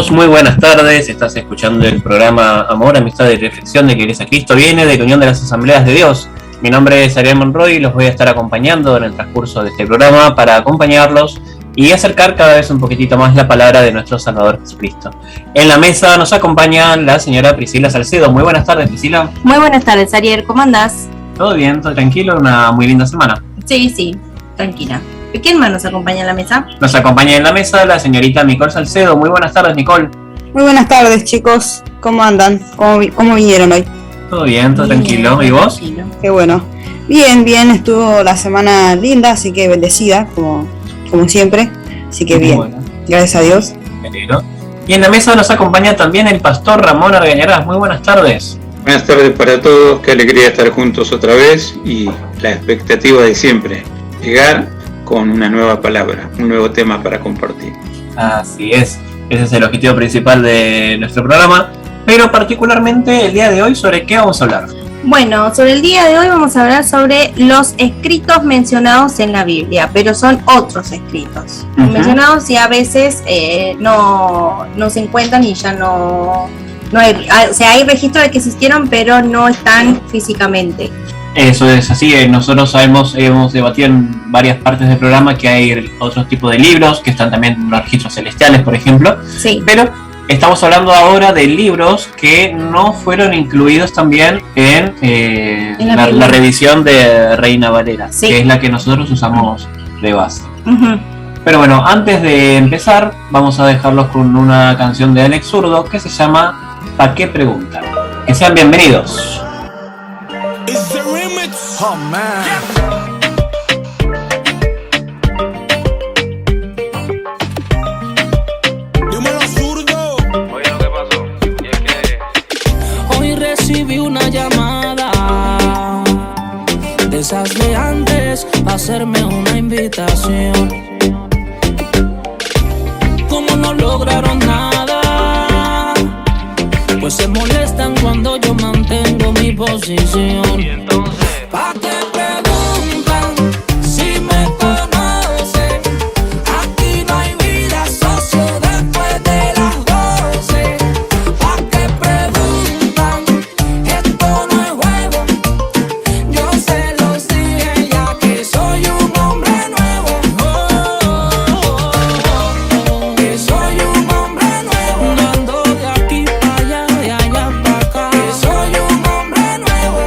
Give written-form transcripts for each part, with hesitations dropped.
todos, muy buenas tardes. Estás escuchando el programa Amor, Amistad y Reflexión de que Iglesia Cristo viene de la Unión de las Asambleas de Dios. Mi nombre es Ariel Monroy y los voy a estar acompañando en el transcurso de este programa para acompañarlos y acercar cada vez un poquitito más la palabra de nuestro Salvador Jesucristo. En la mesa nos acompaña la señora Priscila Salcedo. Muy buenas tardes, Priscila. Muy buenas tardes, Ariel. ¿Cómo andás? Todo bien, todo tranquilo, una muy linda semana. Sí, tranquila. ¿Quién más nos acompaña en la mesa? Nos acompaña en la mesa la señorita Nicole Salcedo. Muy buenas tardes, Nicole. Muy buenas tardes, chicos. ¿Cómo andan? ¿Cómo vinieron hoy? Todo bien, todo tranquilo. ¿Y vos? Tranquilo. Qué bueno. Bien, estuvo la semana linda, así que bendecida, como siempre. Así que bien, bueno. Gracias a Dios. Y en la mesa nos acompaña también el pastor Ramón Argañarás. Muy buenas tardes. Buenas tardes para todos, qué alegría estar juntos otra vez y la expectativa de siempre, llegar con una nueva palabra, un nuevo tema para compartir. Así es, ese es el objetivo principal de nuestro programa, pero particularmente el día de hoy, ¿sobre qué vamos a hablar? Bueno, sobre el día de hoy vamos a hablar sobre los escritos mencionados en la Biblia, pero son otros escritos mencionados y a veces no se encuentran y ya no hay, o sea, hay registro de que existieron, pero no están físicamente. Eso es así, nosotros hemos debatido en varias partes del programa que hay otros tipos de libros que están también en los registros celestiales, por ejemplo, sí. Pero estamos hablando ahora de libros que no fueron incluidos también en la revisión de Reina Valera, sí. Que es la que nosotros usamos de base. Pero bueno, antes de empezar, vamos a dejarlos con una canción de Alex Zurdo que se llama ¿Pa' qué preguntan? Que sean bienvenidos. Oh man. Dímelo, Zurdo. Oye, lo que pasó, y es que hoy recibí una llamada de esas de antes para hacerme una invitación. Como no lograron nada, pues se molestan cuando yo mantengo mi posición. y entonces ¿Pa' qué preguntan si me conocen? Aquí no hay vida, socio, después de las 12. ¿Pa' qué preguntan? Esto no es juego. Yo se los dije ya que soy un hombre nuevo. Que soy un hombre nuevo. Ando de aquí para allá, de allá para acá. Que soy un hombre nuevo.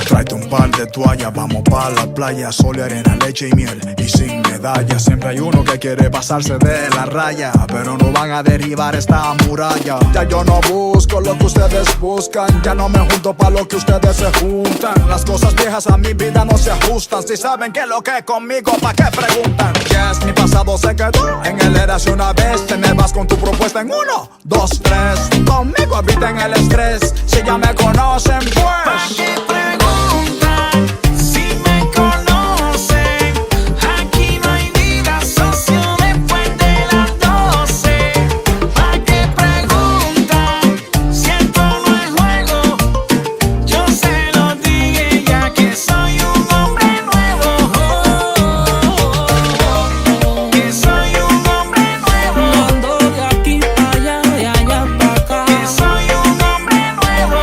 Tráete un par de toallas, vamos pa' la playa. Sol, arena, leche y miel, y sin medalla. Siempre hay uno que quiere pasarse de la raya, pero no van a derribar esta muralla. Ya yo no busco lo que ustedes buscan, ya no me junto pa' lo que ustedes se juntan. Las cosas viejas a mi vida no se ajustan. Si saben que lo que conmigo, ¿pa' qué preguntan? Yes, mi pasado se quedó en el érase una vez. Te me vas con tu propuesta en 1, 2, 3. Conmigo habita en el estrés. Si ya me conocen, pues ¿Pa' qué preguntan si me conocen? Aquí no hay vida, socio, después de las 12. ¿Pa' qué preguntan si esto no es juego? Yo se lo dije ya que soy un hombre nuevo. Que soy un hombre nuevo. Ando de aquí para allá, de allá para acá. Que soy un hombre nuevo.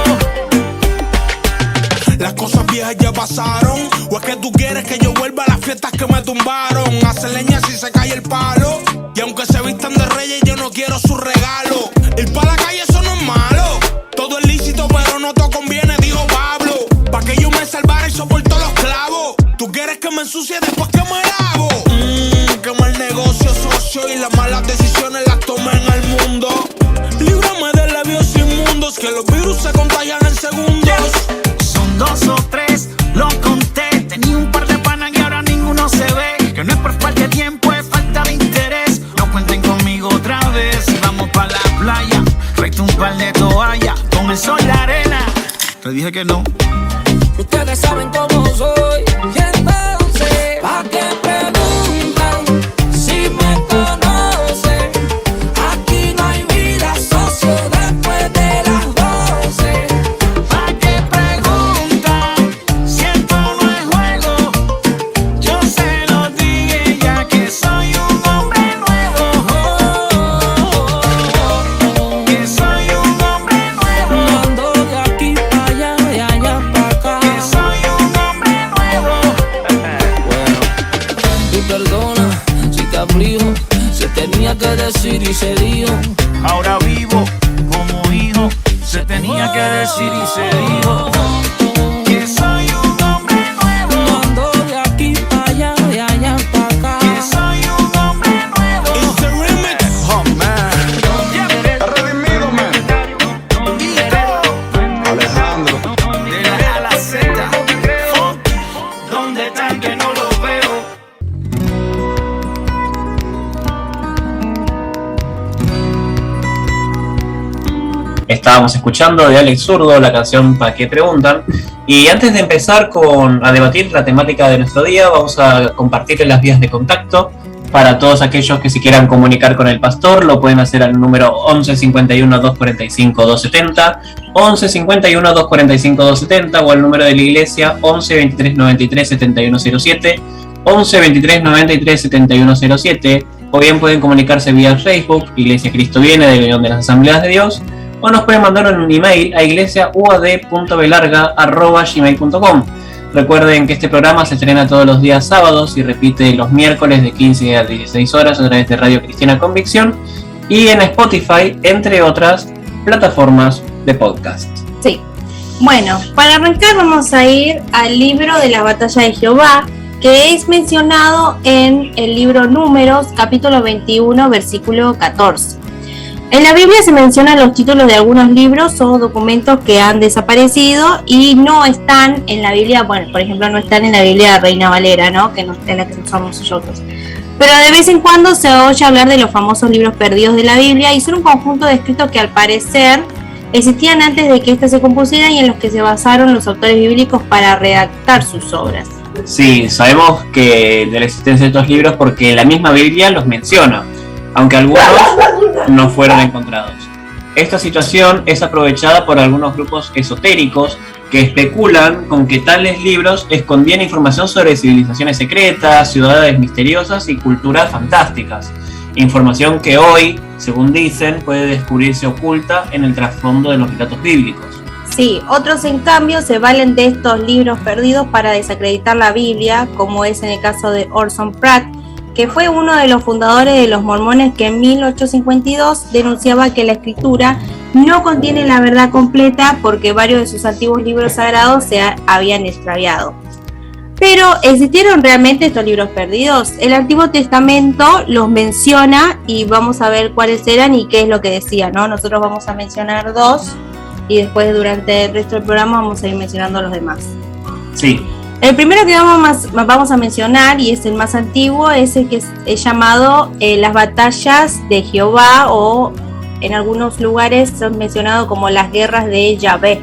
Las cosas viejas ya pasaron, o es que tú quieres que yo vuelva a las fiestas que me tumbaron. Hace leña si se cae el palo, y aunque se vistan de reyes yo no quiero su regalo. Ir pa' la calle eso no es malo, todo es lícito pero no todo conviene, dijo Pablo. Pa' que yo me salvara y soporto los clavos. Tú quieres que me ensucie después que me lavo. Que mal negocio, socio, y las malas decisiones las tomé en el mundo. Líbrame de labios inmundos, que los virus se contagian en segundos. Son 2 o 3, lo conté. Tenía un par de panas y ahora ninguno se ve. Que no es por falta de tiempo, es falta de interés. No cuenten conmigo otra vez. Si vamos pa' la playa, tráete un par de toallas. Con el sol y la arena. Te dije que no. Ustedes saben cómo soy. Y entonces, ¿pa' qué preguntan si me conocen? Aquí no hay vida, socio, después de las 12. ¿Pa' qué preguntan si esto no es juego? Yo se lo dije ya que soy un hombre nuevo. aflijo. Se tenía que decir y se dijo. Ahora vivo como hijo, se tenía que decir y se dijo. Que soy un hombre nuevo. No ando de aquí para allá, de allá para acá. Que soy un hombre nuevo. It's the remix. Oh man, está redimido, man. Alejandro. De la A a la Z. ¿Dónde están que no los veo? Estábamos escuchando de Alex Zurdo la canción ¿Para qué preguntan? Y antes de empezar a debatir la temática de nuestro día, vamos a compartir las vías de contacto para todos aquellos que se quieran comunicar con el pastor. Lo pueden hacer al número 11 51 245 270, 11 51 245 270, o al número de la iglesia 11 23 93 7107, 11 23 93 7107, o bien pueden comunicarse vía Facebook, Iglesia Cristo Viene de la Unión de las Asambleas de Dios, o nos pueden mandar un email a iglesiauad.belarga@gmail.com. Recuerden que este programa se estrena todos los días sábados y repite los miércoles de 15 a 16 horas a través de Radio Cristiana Convicción y en Spotify, entre otras plataformas de podcast. Sí. Bueno, para arrancar vamos a ir al libro de la batalla de Jehová, que es mencionado en el libro Números, capítulo 21, versículo 14. En la Biblia se mencionan los títulos de algunos libros o documentos que han desaparecido y no están en la Biblia, bueno, por ejemplo, no están en la Biblia de Reina Valera, ¿no? Que no es la que usamos nosotros. Pero de vez en cuando se oye hablar de los famosos libros perdidos de la Biblia y son un conjunto de escritos que al parecer existían antes de que éstas se compusieran y en los que se basaron los autores bíblicos para redactar sus obras. Sí, sabemos que de la existencia de estos libros porque la misma Biblia los menciona, aunque algunos no fueron encontrados. Esta situación es aprovechada por algunos grupos esotéricos que especulan con que tales libros escondían información sobre civilizaciones secretas, ciudades misteriosas y culturas fantásticas. Información que hoy, según dicen, puede descubrirse oculta en el trasfondo de los relatos bíblicos. Sí, otros en cambio se valen de estos libros perdidos para desacreditar la Biblia, como es en el caso de Orson Pratt, que fue uno de los fundadores de los mormones que en 1852 denunciaba que la escritura no contiene la verdad completa porque varios de sus antiguos libros sagrados se habían extraviado. Pero, ¿existieron realmente estos libros perdidos? El Antiguo Testamento los menciona y vamos a ver cuáles eran y qué es lo que decía, ¿no? Nosotros vamos a mencionar dos y después durante el resto del programa vamos a ir mencionando los demás. Sí. El primero que vamos a mencionar, y es el más antiguo, es el que es llamado las batallas de Jehová, o en algunos lugares son mencionados como las guerras de Yahvé,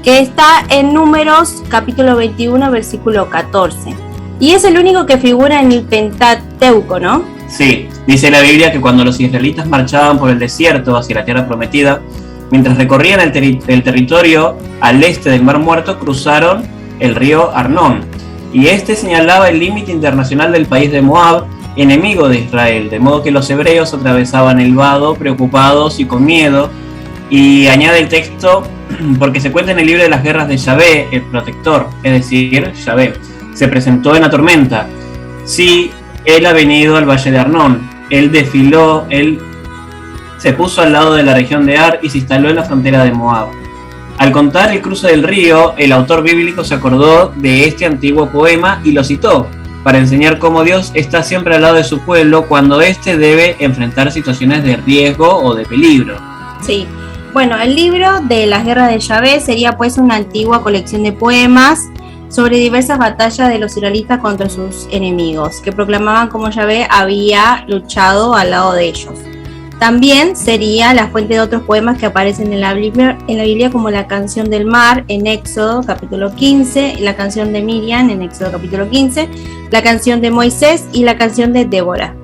que está en Números capítulo 21 versículo 14. Y es el único que figura en el Pentateuco, ¿no? Sí, dice la Biblia que cuando los israelitas marchaban por el desierto hacia la tierra prometida, mientras recorrían el territorio al este del Mar Muerto, cruzaron el río Arnón, y este señalaba el límite internacional del país de Moab, enemigo de Israel, de modo que los hebreos atravesaban el vado preocupados y con miedo. Y añade el texto, porque se cuenta en el libro de las guerras de Yahvé, el protector, es decir, Yahvé, se presentó en la tormenta. Sí, él ha venido al valle de Arnón, él desfiló, él se puso al lado de la región de Ar y se instaló en la frontera de Moab. Al contar el cruce del río, el autor bíblico se acordó de este antiguo poema y lo citó, para enseñar cómo Dios está siempre al lado de su pueblo cuando éste debe enfrentar situaciones de riesgo o de peligro. Sí, bueno, el libro de las guerras de Yahvé sería pues una antigua colección de poemas sobre diversas batallas de los israelitas contra sus enemigos, que proclamaban cómo Yahvé había luchado al lado de ellos. También sería la fuente de otros poemas que aparecen en la Biblia como la canción del mar en Éxodo capítulo 15, la canción de Miriam en Éxodo capítulo 15, la canción de Moisés y la canción de Débora.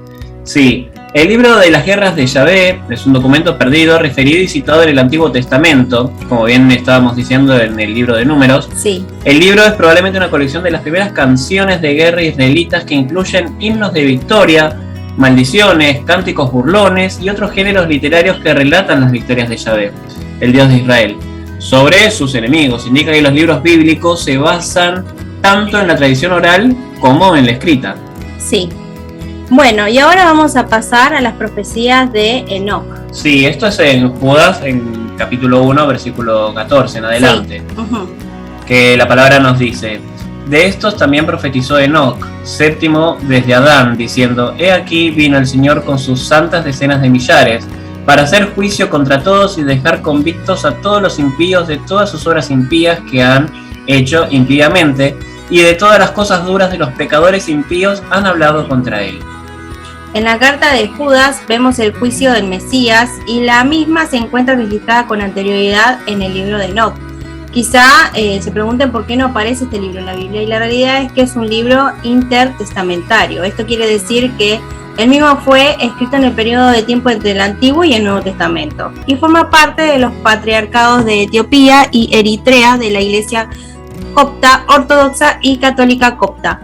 Sí, el libro de las guerras de Yahvé es un documento perdido, referido y citado en el Antiguo Testamento, como bien estábamos diciendo en el libro de Números. Sí. El libro es probablemente una colección de las primeras canciones de guerra israelitas que incluyen himnos de victoria, maldiciones, cánticos burlones y otros géneros literarios que relatan las victorias de Yahvé, el Dios de Israel, sobre sus enemigos. Indica que los libros bíblicos se basan tanto en la tradición oral como en la escrita. Sí. Bueno, y ahora vamos a pasar a las profecías de Enoc. Sí, esto es en Judas, en capítulo 1, versículo 14 en adelante. Sí. Uh-huh. Que la palabra nos dice: de estos también profetizó Enoc, séptimo desde Adán, diciendo: he aquí vino el Señor con sus santas decenas de millares, para hacer juicio contra todos y dejar convictos a todos los impíos de todas sus obras impías que han hecho impíamente, y de todas las cosas duras de los pecadores impíos han hablado contra él. En la carta de Judas vemos el juicio del Mesías, y la misma se encuentra registrada con anterioridad en el libro de Enoc. Quizá se pregunten por qué no aparece este libro en la Biblia, y la realidad es que es un libro intertestamentario. Esto quiere decir que el mismo fue escrito en el periodo de tiempo entre el Antiguo y el Nuevo Testamento, y forma parte de los patriarcados de Etiopía y Eritrea de la Iglesia copta, ortodoxa y católica copta,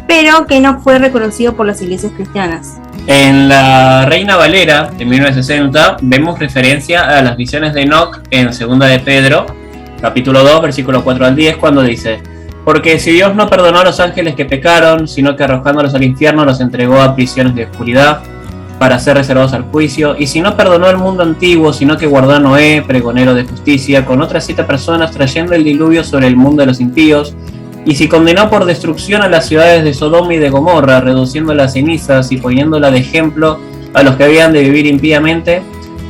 pero que no fue reconocido por las iglesias cristianas. En la Reina Valera de 1960 vemos referencia a las visiones de Enoc en 2 de Pedro, capítulo 2, versículo 4 al 10, cuando dice: porque si Dios no perdonó a los ángeles que pecaron, sino que arrojándolos al infierno los entregó a prisiones de oscuridad para ser reservados al juicio, y si no perdonó al mundo antiguo, sino que guardó a Noé, pregonero de justicia, con otras 7 personas trayendo el diluvio sobre el mundo de los impíos, y si condenó por destrucción a las ciudades de Sodoma y de Gomorra, reduciéndolas a cenizas y poniéndola de ejemplo a los que habían de vivir impíamente,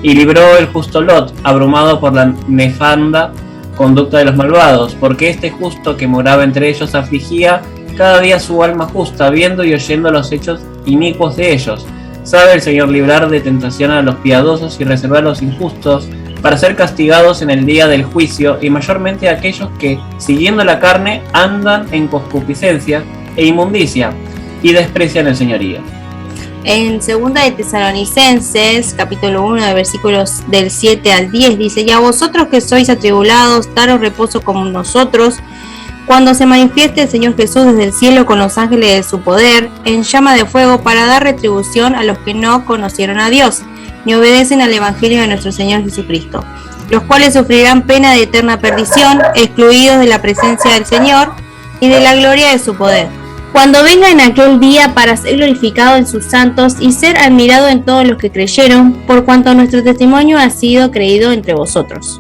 y libró el justo Lot, abrumado por la nefanda conducta de los malvados, porque este justo que moraba entre ellos afligía cada día su alma justa, viendo y oyendo los hechos inicuos de ellos. Sabe el Señor librar de tentación a los piadosos y reservar a los injustos, para ser castigados en el día del juicio, y mayormente a aquellos que, siguiendo la carne, andan en concupiscencia e inmundicia, y desprecian el señorío. En 2 de Tesalonicenses, capítulo 1, de versículos del 7 al 10, dice: y a vosotros que sois atribulados, daros reposo como nosotros, cuando se manifieste el Señor Jesús desde el cielo con los ángeles de su poder, en llama de fuego, para dar retribución a los que no conocieron a Dios, ni obedecen al Evangelio de nuestro Señor Jesucristo, los cuales sufrirán pena de eterna perdición, excluidos de la presencia del Señor y de la gloria de su poder, cuando venga en aquel día para ser glorificado en sus santos y ser admirado en todos los que creyeron, por cuanto nuestro testimonio ha sido creído entre vosotros.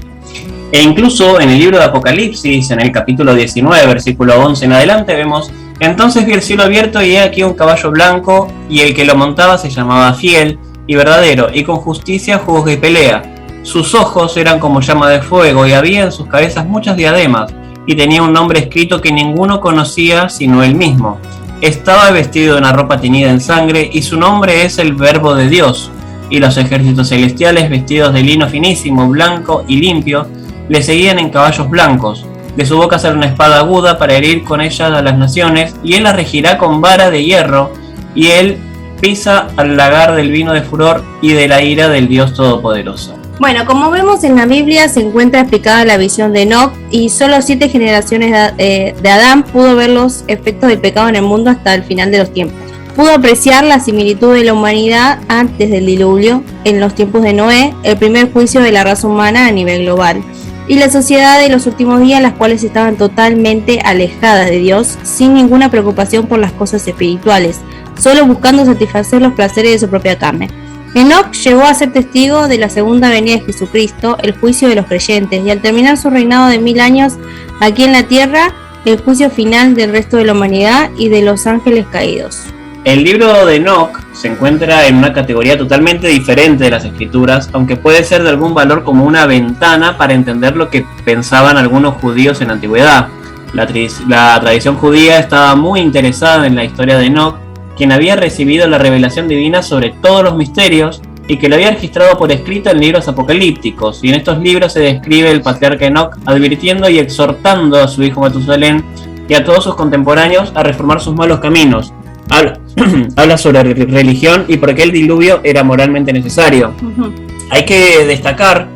E incluso en el libro de Apocalipsis, en el capítulo 19, versículo 11 en adelante, vemos: entonces vi el cielo abierto y he aquí un caballo blanco, y el que lo montaba se llamaba Fiel y Verdadero, y con justicia juzga y pelea. Sus ojos eran como llama de fuego, y había en sus cabezas muchas diademas, y tenía un nombre escrito que ninguno conocía sino él mismo. Estaba vestido de una ropa teñida en sangre, y su nombre es el Verbo de Dios. Y los ejércitos celestiales, vestidos de lino finísimo, blanco y limpio, le seguían en caballos blancos. De su boca sale una espada aguda para herir con ella a las naciones, y él las regirá con vara de hierro, y él pisa al lagar del vino de furor y de la ira del Dios Todopoderoso. Bueno, como vemos en la Biblia se encuentra explicada la visión de Enoc, y solo 7 generaciones de Adán pudo ver los efectos del pecado en el mundo hasta el final de los tiempos. Pudo apreciar la similitud de la humanidad antes del diluvio, en los tiempos de Noé, el primer juicio de la raza humana a nivel global, y la sociedad de los últimos días, las cuales estaban totalmente alejadas de Dios, sin ninguna preocupación por las cosas espirituales, solo buscando satisfacer los placeres de su propia carne. Enoc llegó a ser testigo de la segunda venida de Jesucristo, el juicio de los creyentes, y al terminar su reinado de 1000 años aquí en la tierra, el juicio final del resto de la humanidad y de los ángeles caídos. El libro de Enoc se encuentra en una categoría totalmente diferente de las escrituras, aunque puede ser de algún valor como una ventana para entender lo que pensaban algunos judíos en la antigüedad. La tradición judía estaba muy interesada en la historia de Enoc, quien había recibido la revelación divina sobre todos los misterios y que lo había registrado por escrito en libros apocalípticos, y en estos libros se describe el patriarca Enoc advirtiendo y exhortando a su hijo Matusalén y a todos sus contemporáneos a reformar sus malos caminos. Habla sobre religión y por qué el diluvio era moralmente necesario. Hay que destacar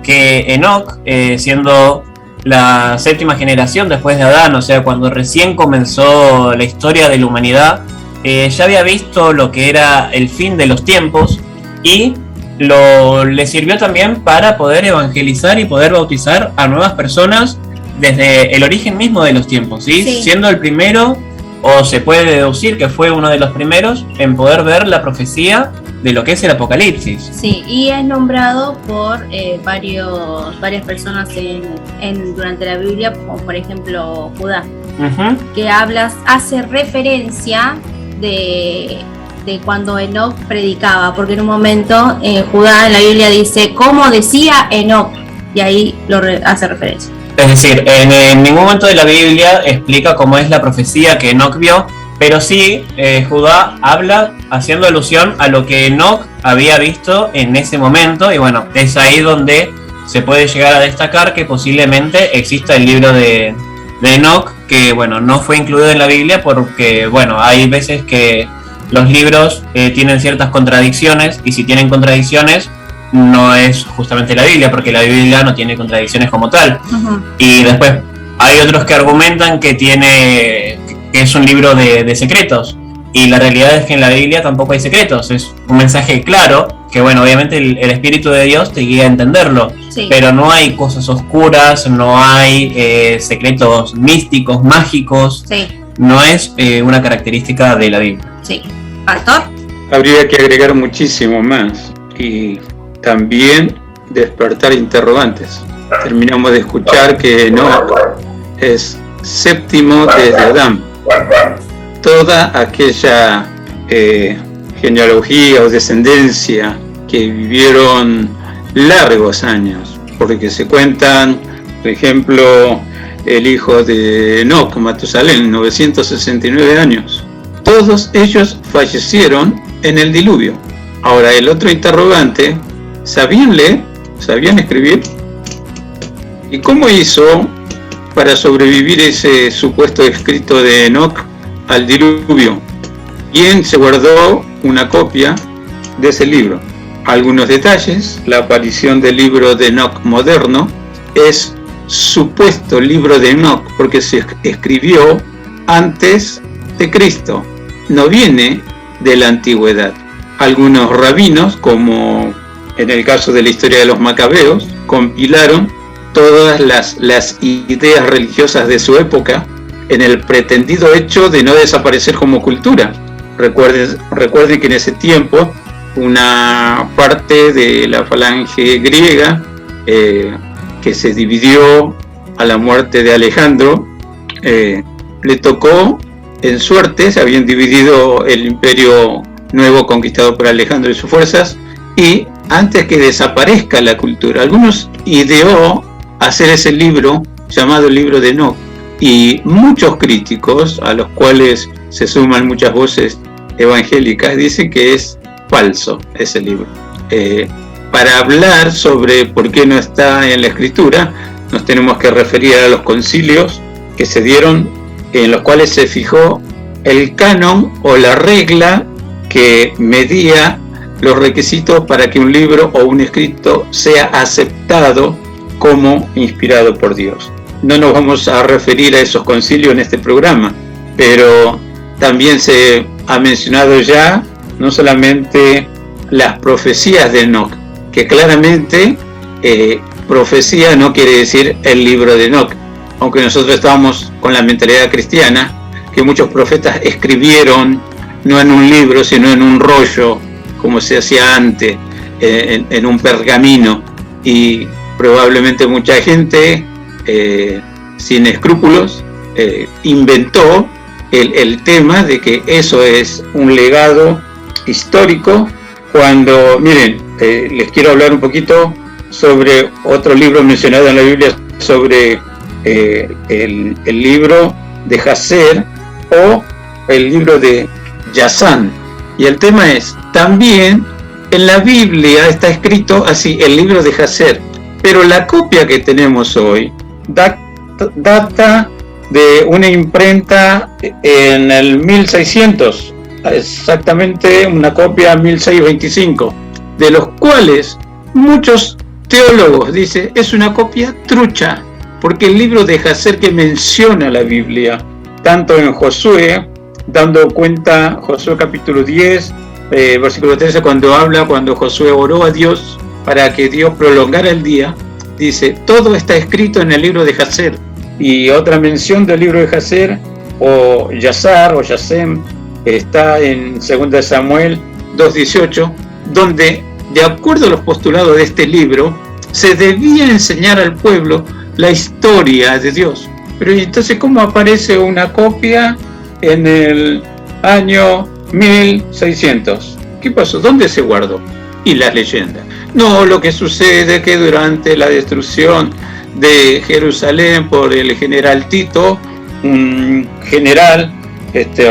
que Enoc, siendo la 7ª generación después de Adán, o sea, cuando recién comenzó la historia de la humanidad, ya había visto lo que era el fin de los tiempos, y le sirvió también para poder evangelizar y poder bautizar a nuevas personas desde el origen mismo de los tiempos, ¿sí? Sí. Siendo el primero o se puede deducir que fue uno de los primeros en poder ver la profecía de lo que es el Apocalipsis. Sí, y es nombrado por varias personas durante la Biblia, como por ejemplo Judá, que hace referencia de cuando Enoc predicaba, porque en un momento Judá en la Biblia dice cómo decía Enoc, y ahí hace referencia. Es decir, en ningún momento de la Biblia explica cómo es la profecía que Enoc vio, pero sí Judá habla haciendo alusión a lo que Enoc había visto en ese momento, y bueno, es ahí donde se puede llegar a destacar que posiblemente exista el libro de Enoc, que bueno, no fue incluido en la Biblia porque bueno, hay veces que los libros tienen ciertas contradicciones, y si tienen contradicciones no es justamente la Biblia, porque la Biblia no tiene contradicciones como tal. Y después hay otros que argumentan que es un libro de secretos, y la realidad es que en la Biblia tampoco hay secretos, es un mensaje claro, que bueno, obviamente el Espíritu de Dios te guía a entenderlo, sí, pero no hay cosas oscuras, no hay secretos místicos, mágicos, sí, no es una característica de la Biblia. Sí. ¿Pastor? Habría que agregar muchísimo más, y también despertar interrogantes. Terminamos de escuchar que Enoc es séptimo desde Adán. Toda aquella genealogía o descendencia que vivieron largos años, porque se cuentan, por ejemplo, el hijo de Enoc, Matusalén, 969 años. Todos ellos fallecieron en el diluvio. Ahora, el otro interrogante: ¿sabían leer? ¿Sabían escribir? ¿Y cómo hizo para sobrevivir ese supuesto escrito de Enoc al diluvio? ¿Quién se guardó una copia de ese libro? Algunos detalles: la aparición del libro de Enoc moderno es supuesto libro de Enoc porque se escribió antes de Cristo, no viene de la antigüedad. Algunos rabinos, como en el caso de la historia de los macabeos, compilaron todas las ideas religiosas de su época en el pretendido hecho de no desaparecer como cultura. Recuerden que en ese tiempo una parte de la falange griega que se dividió a la muerte de Alejandro, le tocó en suerte. Se habían dividido el imperio nuevo conquistado por Alejandro y sus fuerzas, y antes que desaparezca la cultura, algunos ideó hacer ese libro llamado el libro de Enoc, y muchos críticos, a los cuales se suman muchas voces evangélicas, dicen que es falso ese libro. Para hablar sobre por qué no está en la escritura, nos tenemos que referir a los concilios que se dieron, en los cuales se fijó el canon o la regla que medía los requisitos para que un libro o un escrito sea aceptado como inspirado por Dios. No nos vamos a referir a esos concilios en este programa, pero también se ha mencionado ya no solamente las profecías de Enoc, que claramente profecía no quiere decir el libro de Enoc, aunque nosotros estamos con la mentalidad cristiana, que muchos profetas escribieron no en un libro, sino en un rollo, como se hacía antes, en un pergamino, y probablemente mucha gente sin escrúpulos inventó el tema de que eso es un legado histórico, cuando, miren, les quiero hablar un poquito sobre otro libro mencionado en la Biblia, sobre el libro de Jacer o el libro de Yazán. Y el tema es, también en la Biblia está escrito así, el libro de Jacer, pero la copia que tenemos hoy data de una imprenta en el 1600, exactamente una copia 1625, de los cuales muchos teólogos dicen es una copia trucha, porque el libro de Jacer que menciona la Biblia, tanto en Josué, dando cuenta, Josué capítulo 10, versículo 13, cuando Josué oró a Dios para que Dios prolongara el día, dice, todo está escrito en el libro de Jacer. Y otra mención del libro de Jacer o Yazar o Yasem, está en 2 Samuel 2:18, donde, de acuerdo a los postulados de este libro, se debía enseñar al pueblo la historia de Dios. Pero entonces, ¿cómo aparece una copia en el año 1600? ¿Qué pasó? ¿Dónde se guardó? Y las leyendas. No, lo que sucede es que durante la destrucción de Jerusalén por el general Tito, un general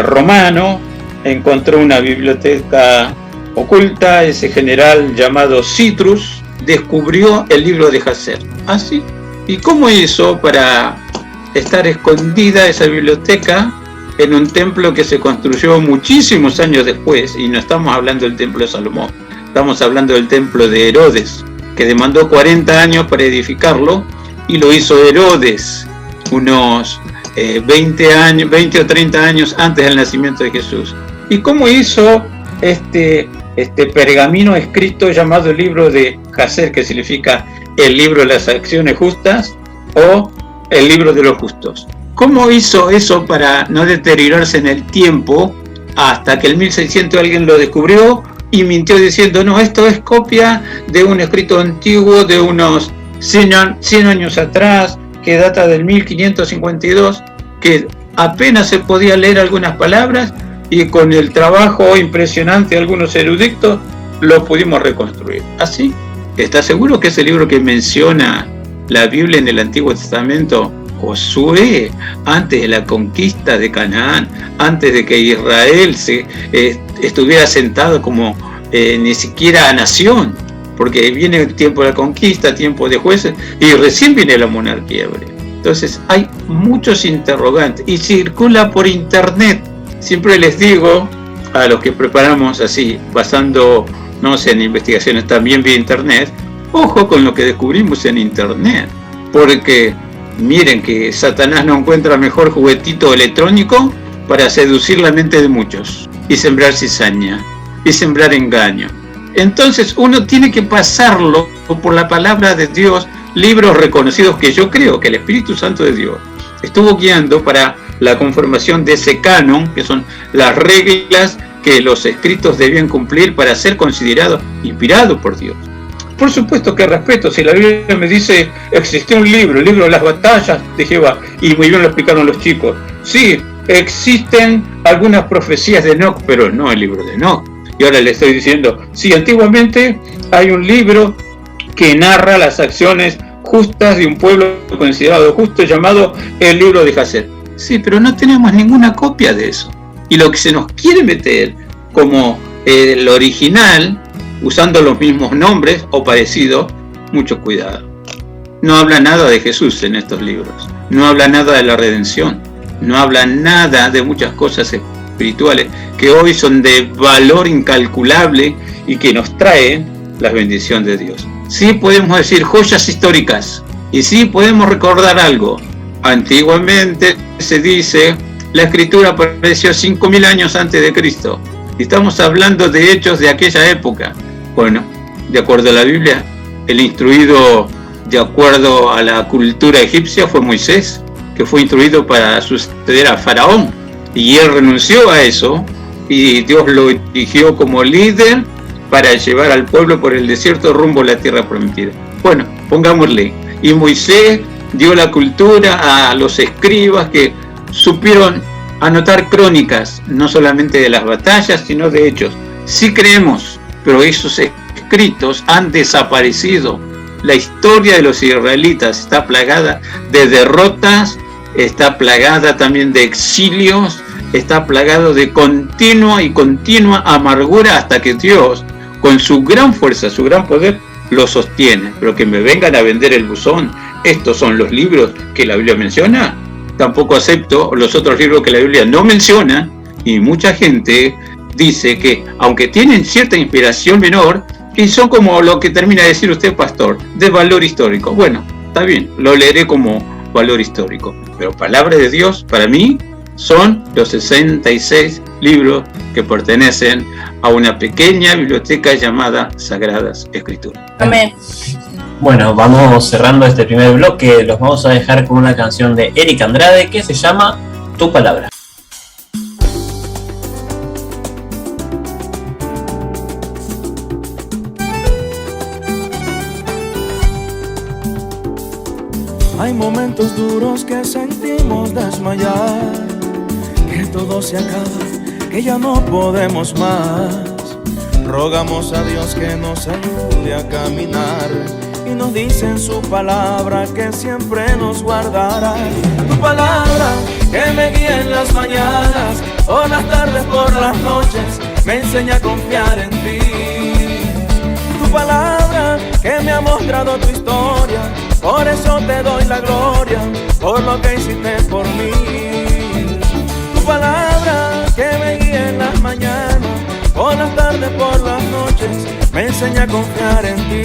romano encontró una biblioteca oculta. Ese general llamado Citrus descubrió el libro de Jasher. ¿Así? ¿Y cómo hizo para estar escondida esa biblioteca en un templo que se construyó muchísimos años después? Y no estamos hablando del templo de Salomón, estamos hablando del templo de Herodes, que demandó 40 años para edificarlo, y lo hizo Herodes unos 20 o 30 años antes del nacimiento de Jesús. ¿Y cómo hizo este pergamino escrito llamado el libro de Jasher, que significa el libro de las acciones justas o el libro de los justos? ¿Cómo hizo eso para no deteriorarse en el tiempo hasta que en 1600 alguien lo descubrió y mintió diciendo, no, esto es copia de un escrito antiguo de unos 100 años atrás, que data del 1552, que apenas se podía leer algunas palabras, y con el trabajo impresionante de algunos eruditos lo pudimos reconstruir? ¿Así? ¿Estás seguro que ese libro que menciona la Biblia en el Antiguo Testamento, Josué, antes de la conquista de Canaán, antes de que Israel estuviera sentado como ni siquiera nación, porque viene el tiempo de la conquista, tiempo de jueces, y recién viene la monarquía hebrea? Entonces hay muchos interrogantes y circula por internet. Siempre les digo a los que preparamos así, basándonos en investigaciones también vía internet, ojo con lo que descubrimos en internet, porque miren que Satanás no encuentra mejor juguetito electrónico para seducir la mente de muchos y sembrar cizaña y sembrar engaño. Entonces uno tiene que pasarlo por la palabra de Dios, libros reconocidos que yo creo que el Espíritu Santo de Dios estuvo guiando para la conformación de ese canon, que son las reglas que los escritos debían cumplir para ser considerados inspirados por Dios. Por supuesto que respeto, si la Biblia me dice, existió un libro, el libro de las batallas de Jehová, y muy bien lo explicaron los chicos. Sí, existen algunas profecías de Enoc, pero no el libro de Enoc. Y ahora le estoy diciendo, sí, antiguamente hay un libro que narra las acciones justas de un pueblo considerado justo, llamado el libro de Jasher. Sí, pero no tenemos ninguna copia de eso. Y lo que se nos quiere meter como el original, usando los mismos nombres o parecidos, mucho cuidado. No habla nada de Jesús en estos libros, no habla nada de la redención, no habla nada de muchas cosas espirituales que hoy son de valor incalculable y que nos traen la bendición de Dios. Sí podemos decir joyas históricas y sí podemos recordar algo. Antiguamente se dice, la escritura apareció 5000 años antes de Cristo. Y estamos hablando de hechos de aquella época. Bueno, de acuerdo a la Biblia, el instruido de acuerdo a la cultura egipcia fue Moisés, que fue instruido para suceder a Faraón. Y él renunció a eso y Dios lo eligió como líder para llevar al pueblo por el desierto rumbo a la tierra prometida. Bueno, pongámosle. Y Moisés dio la cultura a los escribas que supieron anotar crónicas, no solamente de las batallas, sino de hechos. Sí creemos, pero esos escritos han desaparecido. La historia de los israelitas está plagada de derrotas, está plagada también de exilios, está plagado de continua amargura hasta que Dios, con su gran fuerza, su gran poder, lo sostiene. Pero que me vengan a vender el buzón, estos son los libros que la Biblia menciona, tampoco acepto los otros libros que la Biblia no menciona, y mucha gente dice que, aunque tienen cierta inspiración menor, y son como lo que termina de decir usted, pastor, de valor histórico. Bueno, está bien, lo leeré como valor histórico, pero palabra de Dios, para mí, son los 66 libros que pertenecen a una pequeña biblioteca llamada Sagradas Escrituras. Amén. Bueno, vamos cerrando este primer bloque, los vamos a dejar con una canción de Eric Andrade que se llama Tu Palabra. momentos duros que sentimos desmayar, que todo se acaba, que ya no podemos más. Rogamos a Dios que nos ayude a caminar y nos dice en su palabra que siempre nos guardará. Tu palabra que me guía en las mañanas, por las tardes, por las noches, me enseña a confiar en ti. Tu palabra que me ha mostrado tu historia, por eso te doy la gloria, por lo que hiciste por mí. Tu palabra que me guía en las mañanas, por las tardes, por las noches, me enseña a confiar en ti.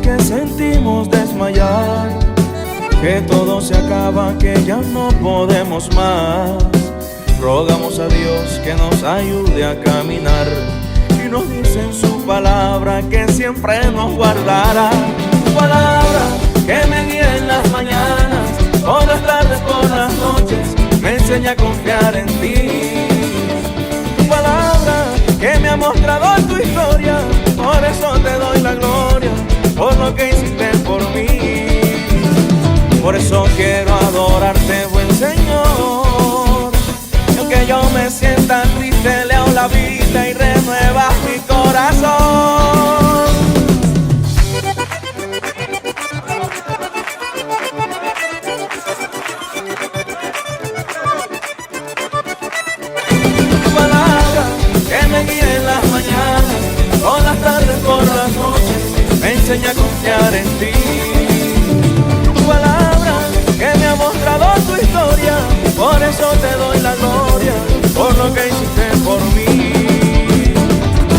Que sentimos desmayar, que todo se acaba, que ya no podemos más. Rogamos a Dios que nos ayude a caminar y nos dice en su palabra que siempre nos guardará. Tu palabra que me guía en las mañanas, por las tardes, por las noches, me enseña a confiar en ti. Tu palabra que me ha mostrado tu historia, por eso te doy la gloria, por lo que hiciste por mí. Por eso quiero adorarte, buen Señor. Y aunque yo me sienta triste, leo la vida y renuevas mi corazón. Tu palabra que me guía en las mañanas, por las tardes, por las noches, me enseña a confiar en ti. Tu palabra que me ha mostrado tu historia, por eso te doy la gloria, por lo que hiciste por mí.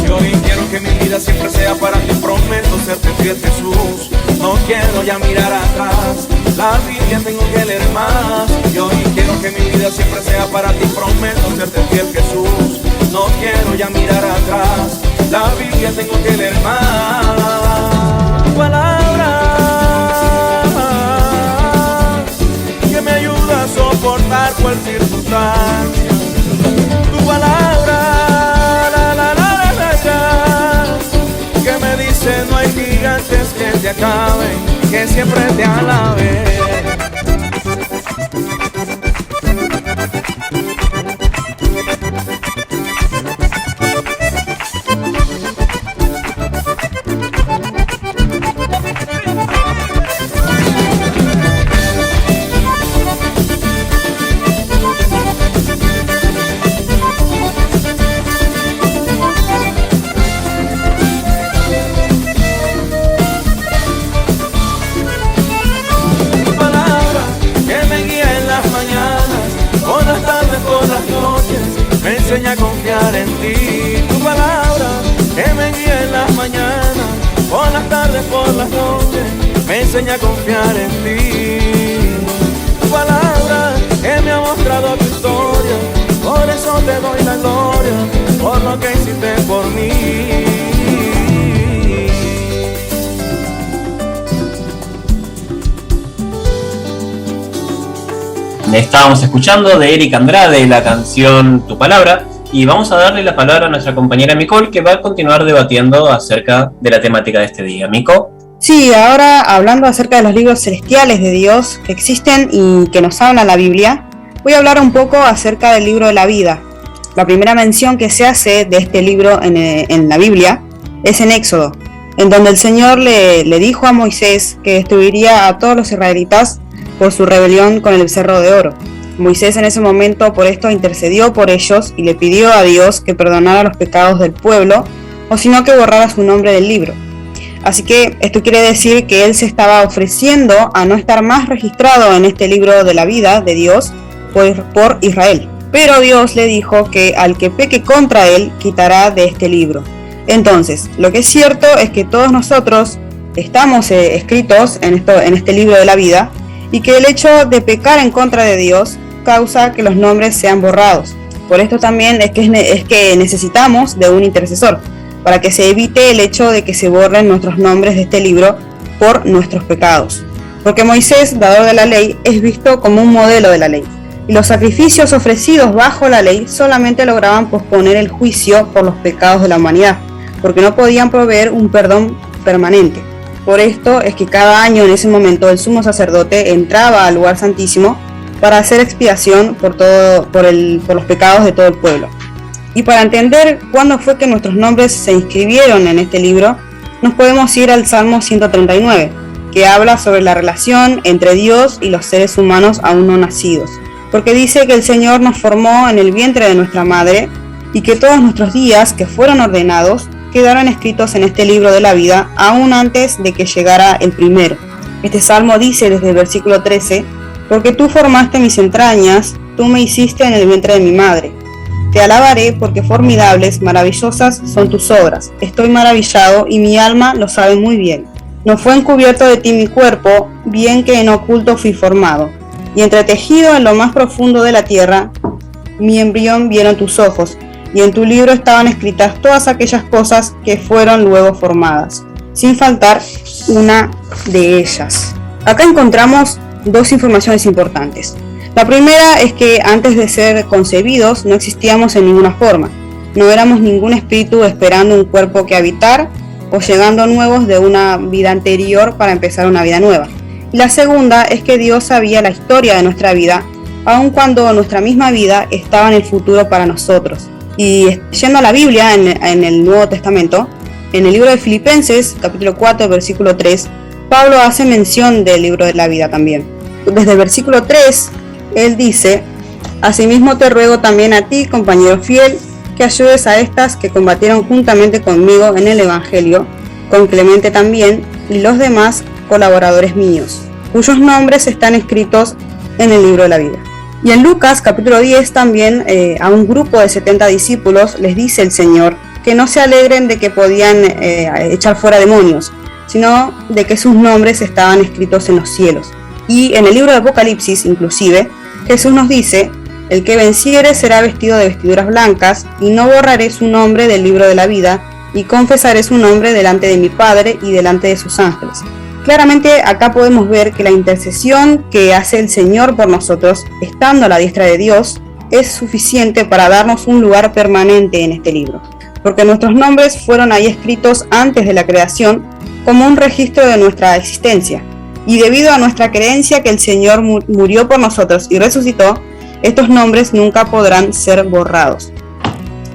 Yo hoy quiero que mi vida siempre sea para ti, prometo serte fiel, Jesús. No quiero ya mirar atrás, la Biblia tengo que leer más. Yo hoy quiero que mi vida siempre sea para ti, prometo serte fiel, Jesús. No quiero ya mirar atrás, la Biblia tengo que leer más. Tu palabra que me ayuda a soportar cualquier circunstancia. Tu palabra que me dice no hay gigantes que te acaben, que siempre te alaben. Me enseña a confiar en ti. Tu palabra que me guía en las mañanas, por las tardes, por las noches, me enseña a confiar en ti. Tu palabra que me ha mostrado tu historia, por eso te doy la gloria, por lo que hiciste por mí. Estábamos escuchando de Eric Andrade la canción Tu Palabra y vamos a darle la palabra a nuestra compañera Micol, que va a continuar debatiendo acerca de la temática de este día. Mico. Sí, ahora hablando acerca de los libros celestiales de Dios que existen y que nos habla la Biblia, voy a hablar un poco acerca del libro de la vida. La primera mención que se hace de este libro en la Biblia es en Éxodo, en donde el Señor le dijo a Moisés que destruiría a todos los israelitas por su rebelión con el becerro de oro. Moisés en ese momento por esto intercedió por ellos y le pidió a Dios que perdonara los pecados del pueblo, o sino que borrara su nombre del libro. Así que esto quiere decir que él se estaba ofreciendo a no estar más registrado en este libro de la vida de Dios por Israel. Pero Dios le dijo que al que peque contra él, quitará de este libro. Entonces, lo que es cierto es que todos nosotros estamos escritos en este libro de la vida, y que el hecho de pecar en contra de Dios causa que los nombres sean borrados. Por esto también es que necesitamos de un intercesor, para que se evite el hecho de que se borren nuestros nombres de este libro por nuestros pecados. Porque Moisés, dador de la ley, es visto como un modelo de la ley, y los sacrificios ofrecidos bajo la ley solamente lograban posponer el juicio por los pecados de la humanidad, porque no podían proveer un perdón permanente. Por esto es que cada año en ese momento el sumo sacerdote entraba al lugar santísimo para hacer expiación por los pecados de todo el pueblo. Y para entender cuándo fue que nuestros nombres se inscribieron en este libro, nos podemos ir al Salmo 139, que habla sobre la relación entre Dios y los seres humanos aún no nacidos. Porque dice que el Señor nos formó en el vientre de nuestra madre y que todos nuestros días que fueron ordenados quedaron escritos en este libro de la vida aún antes de que llegara el primero. Este salmo dice desde el versículo 13: porque tú formaste mis entrañas, tú me hiciste en el vientre de mi madre. Te alabaré porque formidables, maravillosas son tus obras. Estoy maravillado y mi alma lo sabe muy bien. No fue encubierto de ti mi cuerpo, bien que en oculto fui formado. Y entretejido en lo más profundo de la tierra, mi embrión vieron tus ojos. Y en tu libro estaban escritas todas aquellas cosas que fueron luego formadas, sin faltar una de ellas. Acá encontramos dos informaciones importantes. La primera es que antes de ser concebidos no existíamos en ninguna forma. No éramos ningún espíritu esperando un cuerpo que habitar o llegando nuevos de una vida anterior para empezar una vida nueva. Y la segunda es que Dios sabía la historia de nuestra vida, aun cuando nuestra misma vida estaba en el futuro para nosotros. Y yendo a la Biblia, en el Nuevo Testamento, en el libro de Filipenses, capítulo 4, versículo 3, Pablo hace mención del libro de la vida también. Desde el versículo 3, él dice: asimismo te ruego también a ti, compañero fiel, que ayudes a estas que combatieron juntamente conmigo en el Evangelio, con Clemente también, y los demás colaboradores míos, cuyos nombres están escritos en el libro de la vida. Y en Lucas capítulo 10 también a un grupo de 70 discípulos les dice el Señor que no se alegren de que podían echar fuera demonios, sino de que sus nombres estaban escritos en los cielos. Y en el libro de Apocalipsis inclusive Jesús nos dice: el que venciere será vestido de vestiduras blancas, y no borraré su nombre del libro de la vida, y confesaré su nombre delante de mi Padre y delante de sus ángeles. Claramente acá podemos ver que la intercesión que hace el Señor por nosotros, estando a la diestra de Dios, es suficiente para darnos un lugar permanente en este libro, porque nuestros nombres fueron ahí escritos antes de la creación como un registro de nuestra existencia, y debido a nuestra creencia que el Señor murió por nosotros y resucitó, estos nombres nunca podrán ser borrados.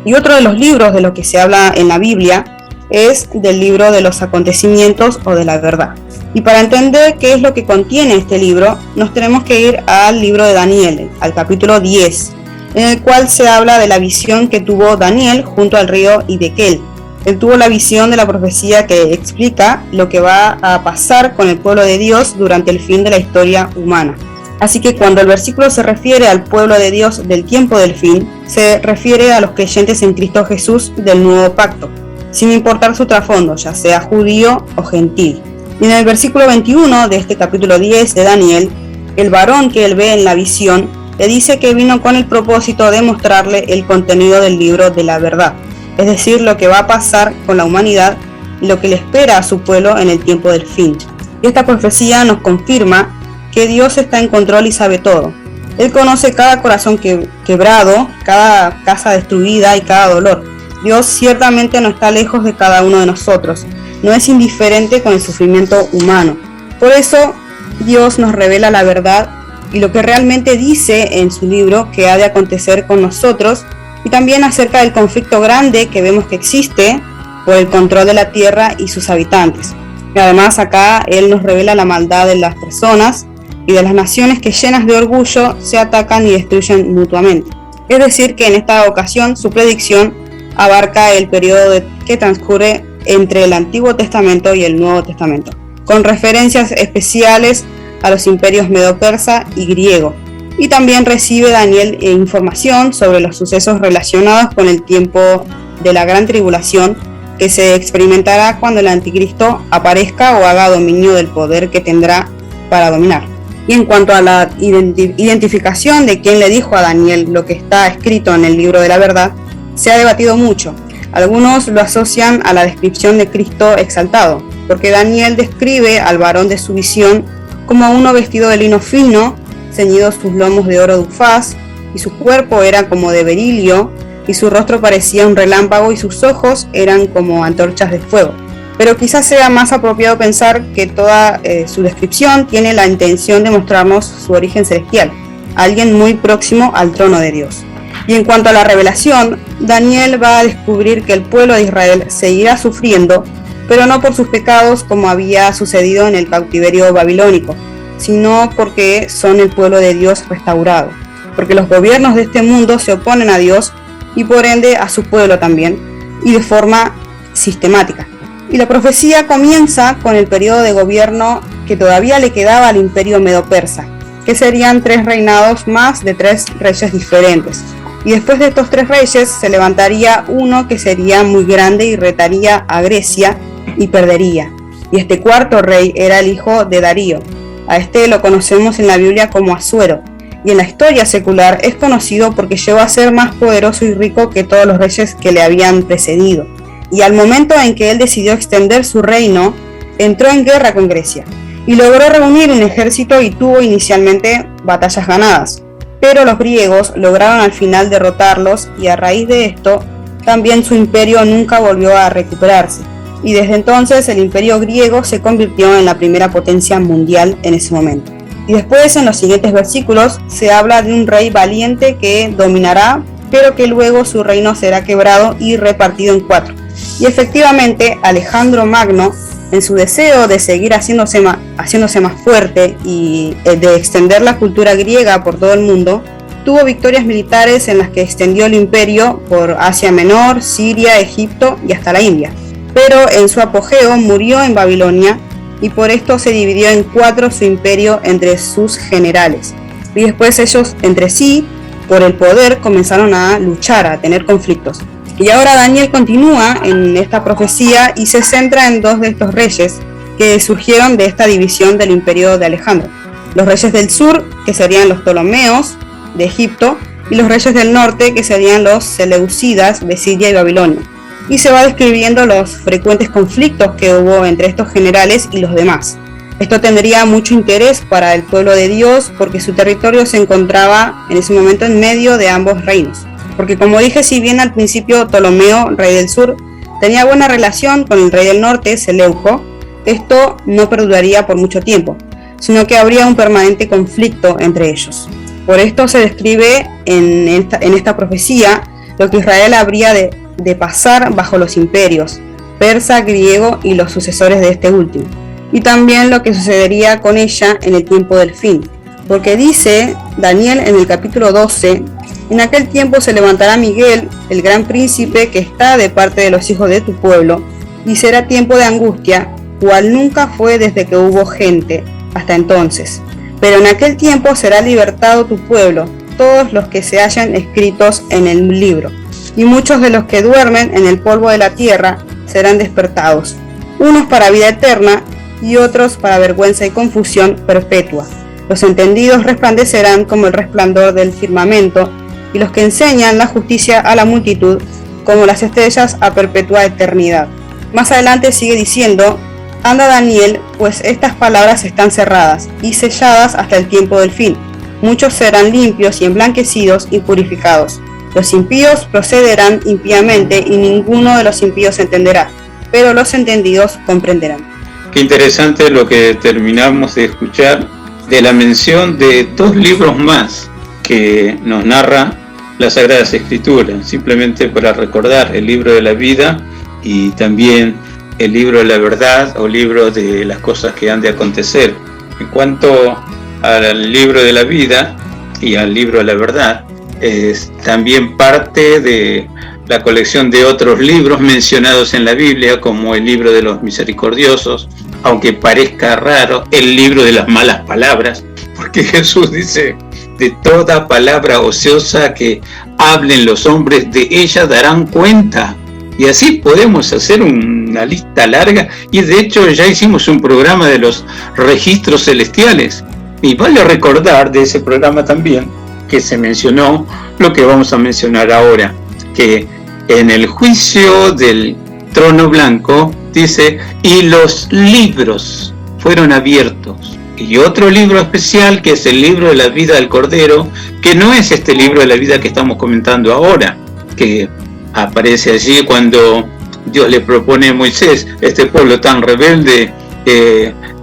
Y otro de los libros de los que se habla en la Biblia es del libro de los acontecimientos o de la verdad. Y para entender qué es lo que contiene este libro, nos tenemos que ir al libro de Daniel, al capítulo 10, en el cual se habla de la visión que tuvo Daniel junto al río Hiddekel. Él tuvo la visión de la profecía que explica lo que va a pasar con el pueblo de Dios durante el fin de la historia humana. Así que cuando el versículo se refiere al pueblo de Dios del tiempo del fin, se refiere a los creyentes en Cristo Jesús del nuevo pacto, sin importar su trasfondo, ya sea judío o gentil. Y en el versículo 21 de este capítulo 10 de Daniel, el varón que él ve en la visión le dice que vino con el propósito de mostrarle el contenido del libro de la verdad, es decir, lo que va a pasar con la humanidad y lo que le espera a su pueblo en el tiempo del fin. Y esta profecía nos confirma que Dios está en control y sabe todo. Él conoce cada corazón quebrado, cada casa destruida y cada dolor. Dios ciertamente no está lejos de cada uno de nosotros, no es indiferente con el sufrimiento humano. Por eso Dios nos revela la verdad y lo que realmente dice en su libro que ha de acontecer con nosotros, y también acerca del conflicto grande que vemos que existe por el control de la tierra y sus habitantes. Y además acá Él nos revela la maldad de las personas y de las naciones que llenas de orgullo se atacan y destruyen mutuamente. Es decir, que en esta ocasión su predicción abarca el periodo que transcurre entre el Antiguo Testamento y el Nuevo Testamento, con referencias especiales a los imperios medo-persa y griego. Y también recibe Daniel información sobre los sucesos relacionados con el tiempo de la gran tribulación que se experimentará cuando el anticristo aparezca o haga dominio del poder que tendrá para dominar. Y en cuanto a la identificación de quién le dijo a Daniel lo que está escrito en el libro de la verdad, se ha debatido mucho. Algunos lo asocian a la descripción de Cristo exaltado, porque Daniel describe al varón de su visión como uno vestido de lino fino, ceñidos sus lomos de oro de Ufaz, y su cuerpo era como de berilio, y su rostro parecía un relámpago, y sus ojos eran como antorchas de fuego. Pero quizás sea más apropiado pensar que toda su descripción tiene la intención de mostrarnos su origen celestial, alguien muy próximo al trono de Dios. Y en cuanto a la revelación, Daniel va a descubrir que el pueblo de Israel seguirá sufriendo, pero no por sus pecados como había sucedido en el cautiverio babilónico, sino porque son el pueblo de Dios restaurado, porque los gobiernos de este mundo se oponen a Dios y por ende a su pueblo también, y de forma sistemática. Y la profecía comienza con el periodo de gobierno que todavía le quedaba al imperio medo-persa, que serían 3 reinados más de 3 reyes diferentes. Y después de estos 3 reyes se levantaría uno que sería muy grande y retaría a Grecia y perdería. Y este 4.º rey era el hijo de Darío. A este lo conocemos en la Biblia como Asuero, y en la historia secular es conocido porque llegó a ser más poderoso y rico que todos los reyes que le habían precedido. Y al momento en que él decidió extender su reino, entró en guerra con Grecia, y logró reunir un ejército y tuvo inicialmente batallas ganadas. Pero los griegos lograron al final derrotarlos y a raíz de esto, también su imperio nunca volvió a recuperarse. Y desde entonces el imperio griego se convirtió en la primera potencia mundial en ese momento. Y después en los siguientes versículos se habla de un rey valiente que dominará, pero que luego su reino será quebrado y repartido en 4. Y efectivamente Alejandro Magno, en su deseo de seguir haciéndose más fuerte y de extender la cultura griega por todo el mundo, tuvo victorias militares en las que extendió el imperio por Asia Menor, Siria, Egipto y hasta la India. Pero en su apogeo murió en Babilonia y por esto se dividió en 4 su imperio entre sus generales. Y después ellos entre sí, por el poder, comenzaron a luchar, a tener conflictos. Y ahora Daniel continúa en esta profecía y se centra en 2 de estos reyes que surgieron de esta división del imperio de Alejandro. Los reyes del sur, que serían los Ptolomeos de Egipto, y los reyes del norte, que serían los Seleucidas de Siria y Babilonia. Y se va describiendo los frecuentes conflictos que hubo entre estos generales y los demás. Esto tendría mucho interés para el pueblo de Dios porque su territorio se encontraba en ese momento en medio de ambos reinos. Porque como dije, si bien al principio Ptolomeo, rey del sur, tenía buena relación con el rey del norte, Seleuco, esto no perduraría por mucho tiempo, sino que habría un permanente conflicto entre ellos. Por esto se describe en esta profecía lo que Israel habría de pasar bajo los imperios, persa, griego y los sucesores de este último, y también lo que sucedería con ella en el tiempo del fin. Porque dice Daniel en el capítulo 12, en aquel tiempo se levantará Miguel, el gran príncipe que está de parte de los hijos de tu pueblo, y será tiempo de angustia, cual nunca fue desde que hubo gente hasta entonces. Pero en aquel tiempo será libertado tu pueblo, todos los que se hallan escritos en el libro, y muchos de los que duermen en el polvo de la tierra serán despertados, unos para vida eterna y otros para vergüenza y confusión perpetua. Los entendidos resplandecerán como el resplandor del firmamento, y los que enseñan la justicia a la multitud como las estrellas a perpetua eternidad. Más adelante sigue diciendo, anda Daniel, pues estas palabras están cerradas y selladas hasta el tiempo del fin. Muchos serán limpios y emblanquecidos y purificados. Los impíos procederán impíamente y ninguno de los impíos entenderá, pero los entendidos comprenderán. Qué interesante lo que terminamos de escuchar de la mención de 2 libros más que nos narra las Sagradas Escrituras, simplemente para recordar el libro de la vida y también el libro de la verdad o libro de las cosas que han de acontecer. En cuanto al libro de la vida y al libro de la verdad, es también parte de la colección de otros libros mencionados en la Biblia, como el libro de los misericordiosos, aunque parezca raro, el libro de las malas palabras, porque Jesús dice: de toda palabra ociosa que hablen los hombres, de ella darán cuenta. Y así podemos hacer una lista larga, y de hecho ya hicimos un programa de los registros celestiales, y vale recordar de ese programa también que se mencionó lo que vamos a mencionar ahora, que en el juicio del trono blanco dice: y los libros fueron abiertos. Y otro libro especial, que es el libro de la vida del Cordero, que no es este libro de la vida que estamos comentando ahora, que aparece allí cuando Dios le propone a Moisés: este pueblo tan rebelde,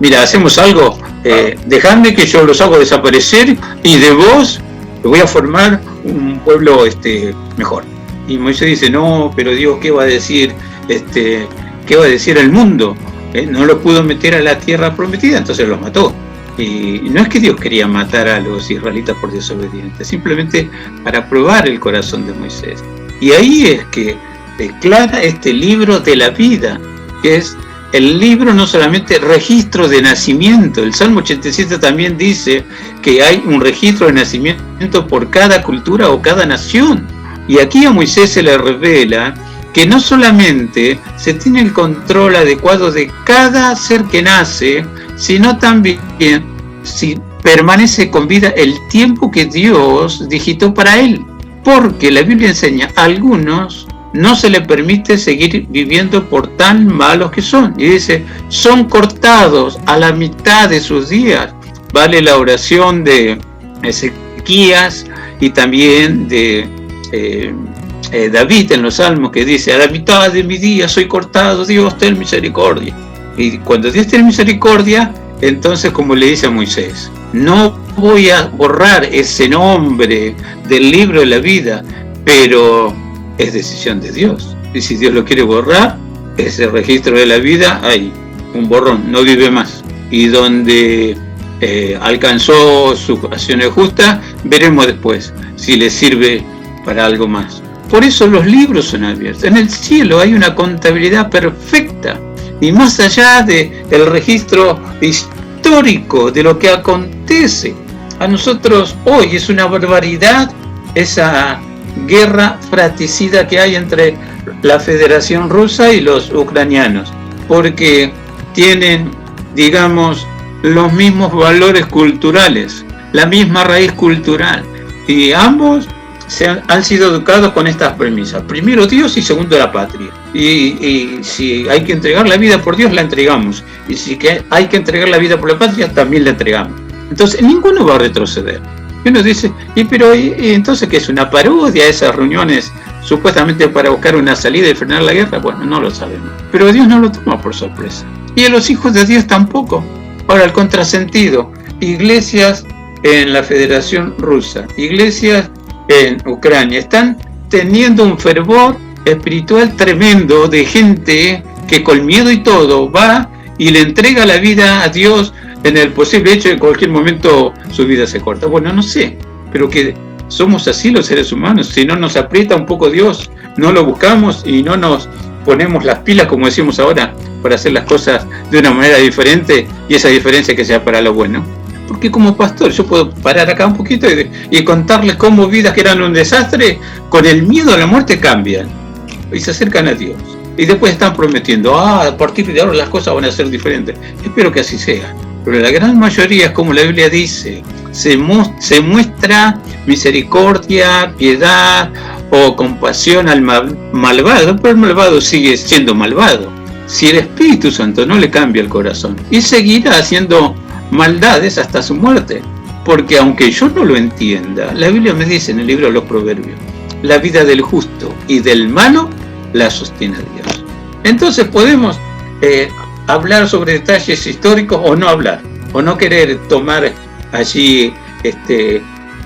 mira, hacemos algo, dejadme que yo los hago desaparecer, y de vos voy a formar un pueblo mejor. Y Moisés dice: no, pero Dios, ¿qué va a decir? ¿Qué va a decir el mundo? No lo pudo meter a la tierra prometida, entonces los mató. Y no es que Dios quería matar a los israelitas por desobedientes, simplemente para probar el corazón de Moisés. Y ahí es que declara este libro de la vida, que es el libro no solamente registro de nacimiento. El Salmo 87 también dice que hay un registro de nacimiento por cada cultura o cada nación. Y aquí a Moisés se le revela que no solamente se tiene el control adecuado de cada ser que nace, sino también si permanece con vida el tiempo que Dios digitó para él. Porque la Biblia enseña: a algunos no se les permite seguir viviendo por tan malos que son. Y dice: son cortados a la mitad de sus días. Vale la oración de Ezequías y también de David en los Salmos, que dice: a la mitad de mi día soy cortado, Dios, ten misericordia. Y cuando Dios tiene misericordia, entonces, como le dice a Moisés: no voy a borrar ese nombre del libro de la vida, pero es decisión de Dios. Y si Dios lo quiere borrar, ese registro de la vida, hay un borrón, no vive más. Y donde alcanzó sus acciones justas, veremos después si le sirve para algo más. Por eso los libros son abiertos. En el cielo hay una contabilidad perfecta, y más allá del registro histórico de lo que acontece a nosotros hoy, es una barbaridad esa guerra fratricida que hay entre la Federación Rusa y los ucranianos, porque tienen, digamos, los mismos valores culturales, la misma raíz cultural, y ambos han sido educados con estas premisas: primero Dios y segundo la patria. Y si hay que entregar la vida por Dios, la entregamos, y si hay que entregar la vida por la patria, también la entregamos. Entonces ninguno va a retroceder. Y uno dice: pero entonces, ¿qué es una parodia esas reuniones supuestamente para buscar una salida y frenar la guerra? Bueno, no lo sabemos, pero Dios no lo toma por sorpresa, y a los hijos de Dios tampoco. Ahora, el contrasentido: iglesias en la Federación Rusa, iglesias en Ucrania, están teniendo un fervor espiritual tremendo de gente que con miedo y todo va y le entrega la vida a Dios en el posible hecho de que en cualquier momento su vida se corta. Bueno, no sé, pero que somos así los seres humanos. Si no nos aprieta un poco Dios, no lo buscamos y no nos ponemos las pilas, como decimos ahora, para hacer las cosas de una manera diferente, y esa diferencia que sea para lo bueno. Porque como pastor yo puedo parar acá un poquito y contarles cómo vidas que eran un desastre, con el miedo a la muerte cambian y se acercan a Dios. Y después están prometiendo: a partir de ahora las cosas van a ser diferentes. Espero que así sea. Pero la gran mayoría, es como la Biblia dice, se muestra misericordia, piedad o compasión al malvado, pero el malvado sigue siendo malvado. Si el Espíritu Santo no le cambia el corazón, y seguirá haciendo maldades hasta su muerte. Porque aunque yo no lo entienda, la Biblia me dice en el libro de los Proverbios: la vida del justo y del malo la sostiene Dios. Entonces podemos hablar sobre detalles históricos o no hablar, o no querer tomar allí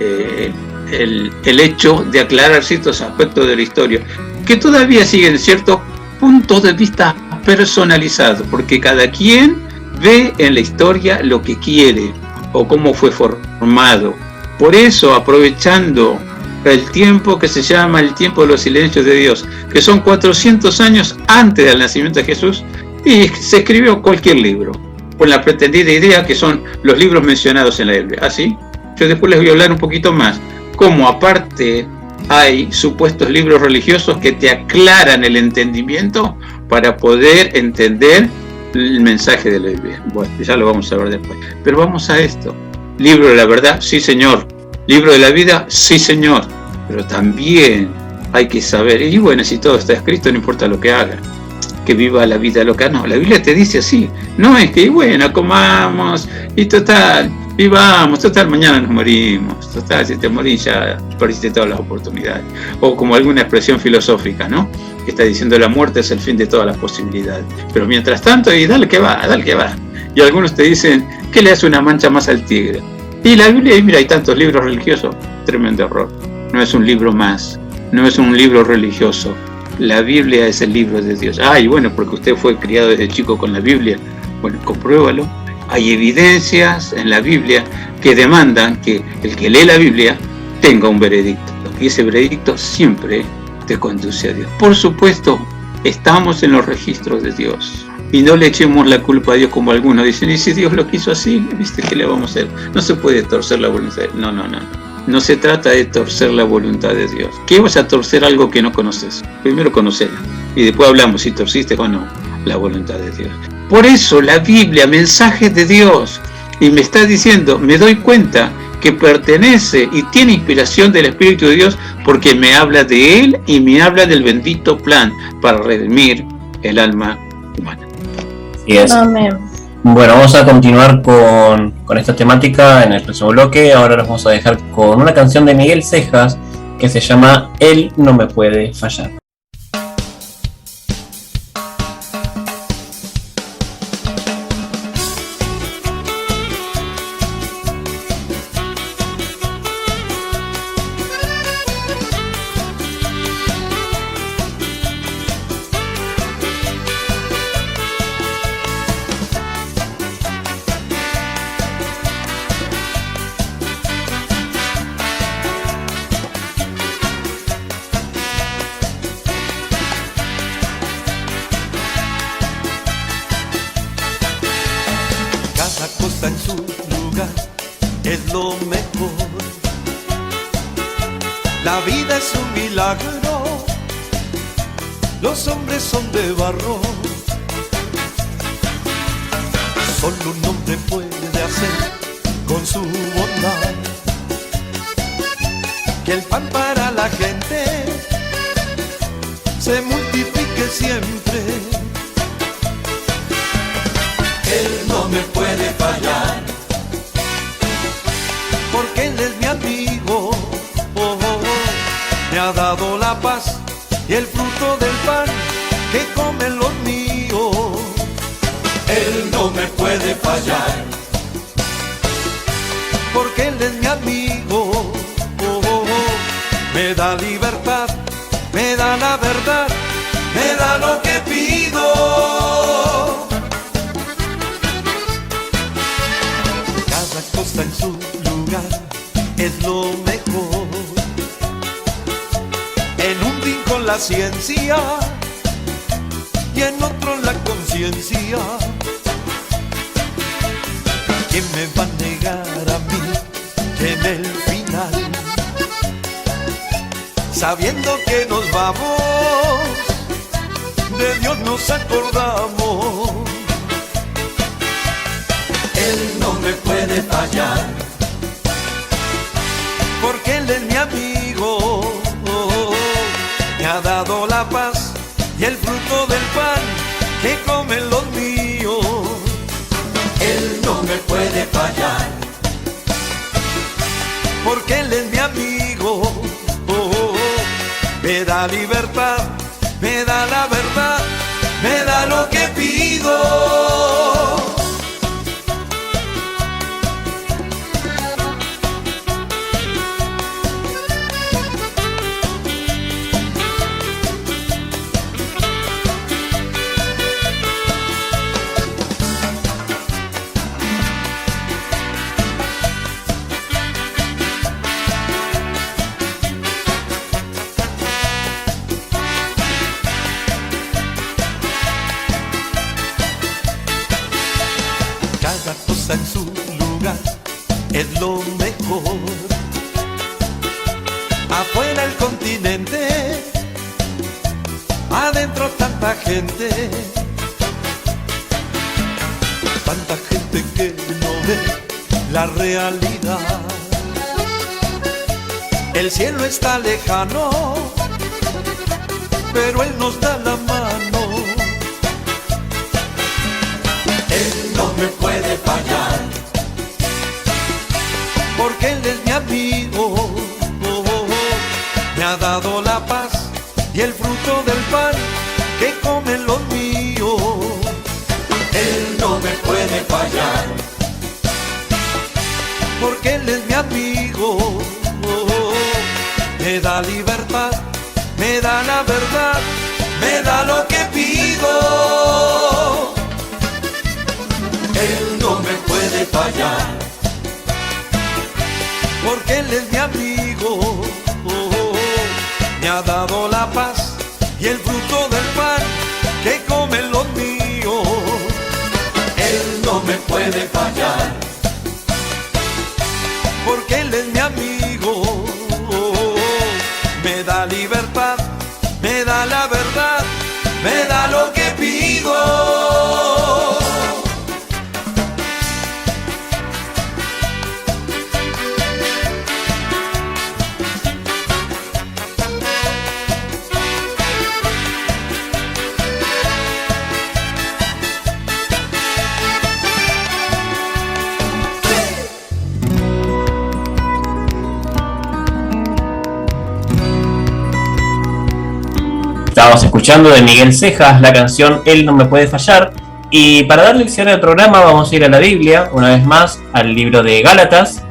el hecho de aclarar ciertos aspectos de la historia, que todavía siguen ciertos puntos de vista personalizados, porque cada quien ve en la historia lo que quiere, o cómo fue formado. Por eso, aprovechando el tiempo que se llama el tiempo de los silencios de Dios, que son 400 años antes del nacimiento de Jesús, y se escribió cualquier libro, con la pretendida idea que son los libros mencionados en la Biblia. ¿Así? Yo después les voy a hablar un poquito más, cómo aparte hay supuestos libros religiosos que te aclaran el entendimiento para poder entender el mensaje de la Biblia. Bueno, ya lo vamos a ver después. Pero vamos a esto. Libro de la verdad, sí señor. Libro de la vida, sí señor. Pero también hay que saber, y bueno, si todo está escrito, no importa lo que haga, que viva la vida loca. No, la Biblia te dice así. No es que, y bueno, comamos, y total, vivamos, total, mañana nos morimos. Total, si te morís ya perdiste todas las oportunidades. O como alguna expresión filosófica, ¿no? Que está diciendo la muerte es el fin de todas las posibilidades. Pero mientras tanto, y dale que va, dale que va. Y algunos te dicen, ¿qué le hace una mancha más al tigre? Y la Biblia, y mira, hay tantos libros religiosos, tremendo error. No es un libro más, no es un libro religioso. La Biblia es el libro de Dios. Y bueno, porque usted fue criado desde chico con la Biblia. Bueno, compruébalo. Hay evidencias en la Biblia que demandan que el que lee la Biblia tenga un veredicto. Y ese veredicto siempre te conduce a Dios. Por supuesto, estamos en los registros de Dios. Y no le echemos la culpa a Dios como algunos dicen, y si Dios lo quiso así, ¿viste qué le vamos a hacer? No se puede torcer la voluntad de Dios. No. No se trata de torcer la voluntad de Dios. ¿Qué vas a torcer algo que no conoces? Primero conocela. Y después hablamos si torciste o no la voluntad de Dios. Por eso la Biblia, mensaje de Dios, y me está diciendo, me doy cuenta que pertenece y tiene inspiración del Espíritu de Dios porque me habla de Él y me habla del bendito plan para redimir el alma humana. Y es. Amén. Bueno, vamos a continuar con esta temática en el próximo bloque. Ahora nos vamos a dejar con una canción de Miguel Cejas que se llama Él no me puede fallar. En su lugar es lo mejor. La vida es un milagro, los hombres son de barro. Solo un hombre puede hacer con su bondad que el pan para la gente se multiplique siempre. Él no me puede fallar, porque Él es mi amigo. Me ha dado la paz y el fruto del pan que comen los míos. Él no me puede fallar, porque Él es mi amigo. Me da libertad, me da la verdad, me da lo que pido. Cosa en su lugar es lo mejor. En un rincón la ciencia y en otro la conciencia. ¿Quién me va a negar a mí que en el final, sabiendo que nos vamos, de Dios nos acordamos? Él no me puede fallar, porque Él es mi amigo. Me ha dado la paz y el fruto del pan que comen los míos. Él no me puede fallar, porque Él es mi amigo. Me da libertad, me da la verdad, me da lo que pido. casa en su lugar es lo mejor. Afuera el continente, adentro tanta gente que no ve la realidad. El cielo está lejano, pero Él nos da la mano. Él no me puede fallar, porque Él es mi amigo. Me ha dado la paz y el fruto del pan que comen los míos. Él no me puede fallar, porque Él es mi amigo. Me da libertad, me da la verdad, me da lo que pido. Él no me puede fallar, porque Él es mi amigo. Me ha dado la paz y el fruto del pan que comen los míos. Él no me puede fallar, porque Él es mi amigo. Me da libertad, me da la verdad, me da lo que pido. Estábamos escuchando de Miguel Cejas la canción Él no me puede fallar, y para darle el cierre al programa vamos a ir a la Biblia, una vez más, al libro de Gálatas.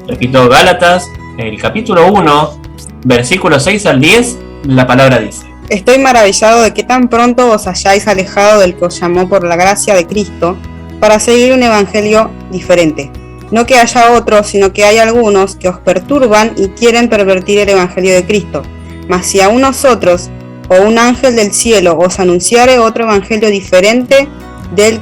Repito, Gálatas, el capítulo 1, versículos 6 al 10, la palabra dice: Estoy maravillado de que tan pronto os hayáis alejado del que os llamó por la gracia de Cristo para seguir un evangelio diferente. No que haya otros, sino que hay algunos que os perturban y quieren pervertir el evangelio de Cristo. Mas si aún nosotros o un ángel del cielo os anunciare otro evangelio diferente del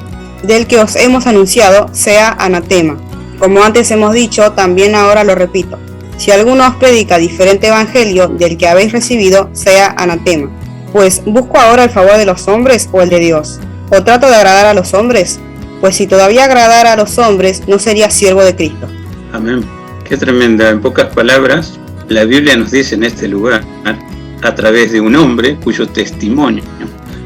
que os hemos anunciado, sea anatema. Como antes hemos dicho, también ahora lo repito: si alguno os predica diferente evangelio del que habéis recibido, sea anatema. Pues, ¿busco ahora el favor de los hombres o el de Dios? ¿O trato de agradar a los hombres? Pues si todavía agradara a los hombres, no sería siervo de Cristo. Amén. Qué tremenda. En pocas palabras, la Biblia nos dice en este lugar, a través de un hombre cuyo testimonio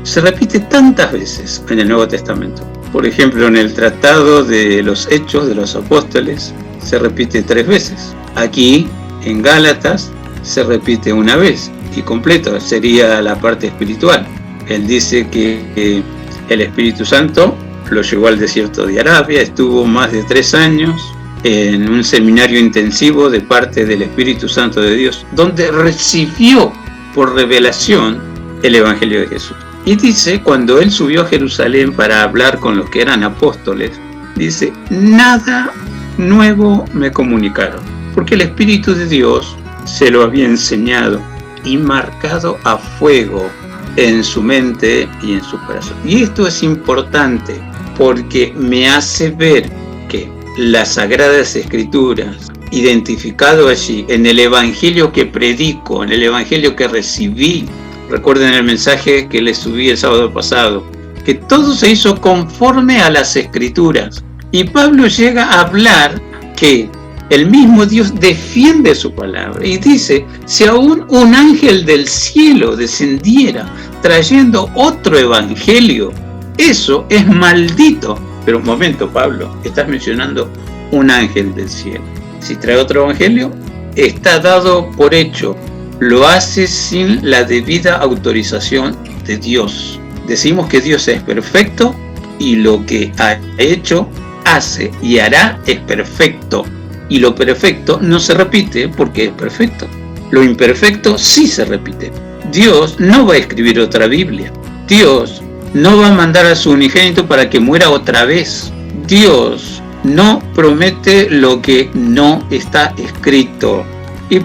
se repite tantas veces en el Nuevo Testamento. Por ejemplo, en el Tratado de los Hechos de los Apóstoles se repite 3 veces. Aquí, en Gálatas, se repite una vez y completo, sería la parte espiritual. Él dice que el Espíritu Santo lo llevó al desierto de Arabia, estuvo más de 3 años en un seminario intensivo de parte del Espíritu Santo de Dios, donde recibió por revelación el Evangelio de Jesús. Y dice, cuando él subió a Jerusalén para hablar con los que eran apóstoles, dice: nada nuevo me comunicaron, porque el Espíritu de Dios se lo había enseñado y marcado a fuego en su mente y en su corazón. Y esto es importante porque me hace ver que las Sagradas Escrituras, identificado allí en el Evangelio que predico, en el Evangelio que recibí, recuerden el mensaje que les subí el sábado pasado, que todo se hizo conforme a las Escrituras. Y Pablo llega a hablar que el mismo Dios defiende su palabra y dice: si aún un ángel del cielo descendiera trayendo otro evangelio, eso es maldito. Pero un momento, Pablo, estás mencionando un ángel del cielo. Si trae otro evangelio, está dado por hecho, lo hace sin la debida autorización de Dios. Decimos que Dios es perfecto y lo que ha hecho, hace y hará es perfecto. Y lo perfecto no se repite porque es perfecto. Lo imperfecto sí se repite. Dios no va a escribir otra Biblia. Dios no va a mandar a su unigénito para que muera otra vez. Dios no promete lo que no está escrito.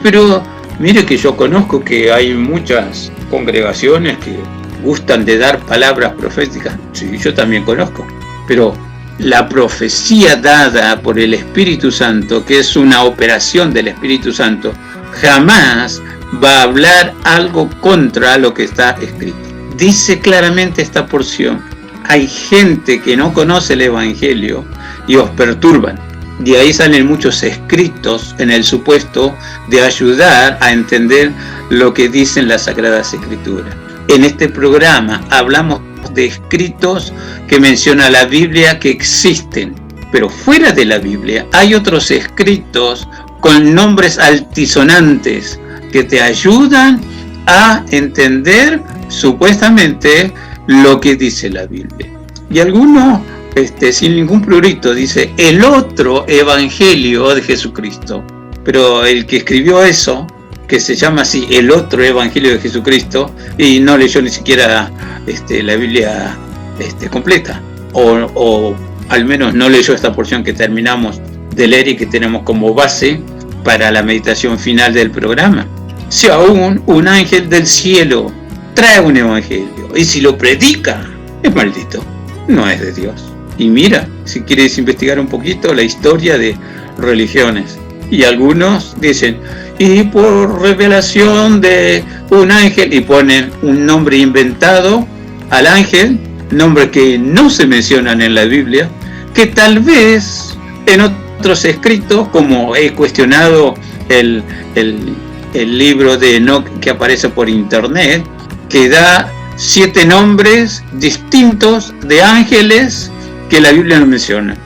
Pero mire que yo conozco que hay muchas congregaciones que gustan de dar palabras proféticas. Sí, yo también conozco. Pero la profecía dada por el Espíritu Santo, que es una operación del Espíritu Santo, jamás va a hablar algo contra lo que está escrito. Dice claramente esta porción: hay gente que no conoce el Evangelio y os perturban. De ahí salen muchos escritos en el supuesto de ayudar a entender lo que dicen las Sagradas Escrituras. En este programa hablamos de escritos que menciona la Biblia que existen, pero fuera de la Biblia hay otros escritos con nombres altisonantes que te ayudan a entender supuestamente lo que dice la Biblia. Y algunos sin ningún prurito dice el otro evangelio de Jesucristo, pero el que escribió eso, que se llama así, el otro evangelio de Jesucristo, y no leyó ni siquiera la Biblia completa, o al menos no leyó esta porción que terminamos de leer y que tenemos como base para la meditación final del programa. Si aún un ángel del cielo trae un evangelio y si lo predica, es maldito, no es de Dios. Y mira, si quieres investigar un poquito la historia de religiones, y algunos dicen, y por revelación de un ángel, y ponen un nombre inventado al ángel, nombre que no se mencionan en la Biblia, que tal vez en otros escritos, como he cuestionado el libro de Enoch que aparece por internet, que da 7 nombres distintos de ángeles que la Biblia no menciona.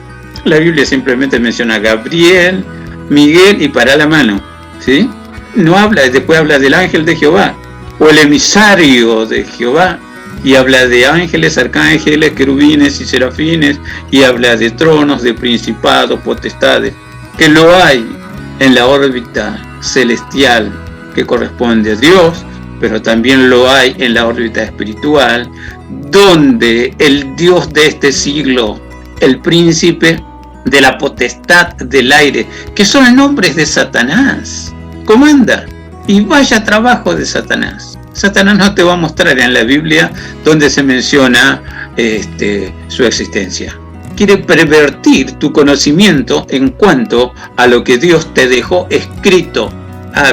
La Biblia simplemente menciona a Gabriel, Miguel y para la mano, ¿sí? No habla, después habla del ángel de Jehová, o el emisario de Jehová, y habla de ángeles, arcángeles, querubines y serafines, y habla de tronos, de principados, potestades, que lo hay en la órbita celestial que corresponde a Dios, pero también lo hay en la órbita espiritual, donde el Dios de este siglo, el príncipe de la potestad del aire, que son nombres de Satanás, comanda, y vaya trabajo de Satanás. Satanás no te va a mostrar en la Biblia donde se menciona su existencia. Quiere pervertir tu conocimiento en cuanto a lo que Dios te dejó escrito.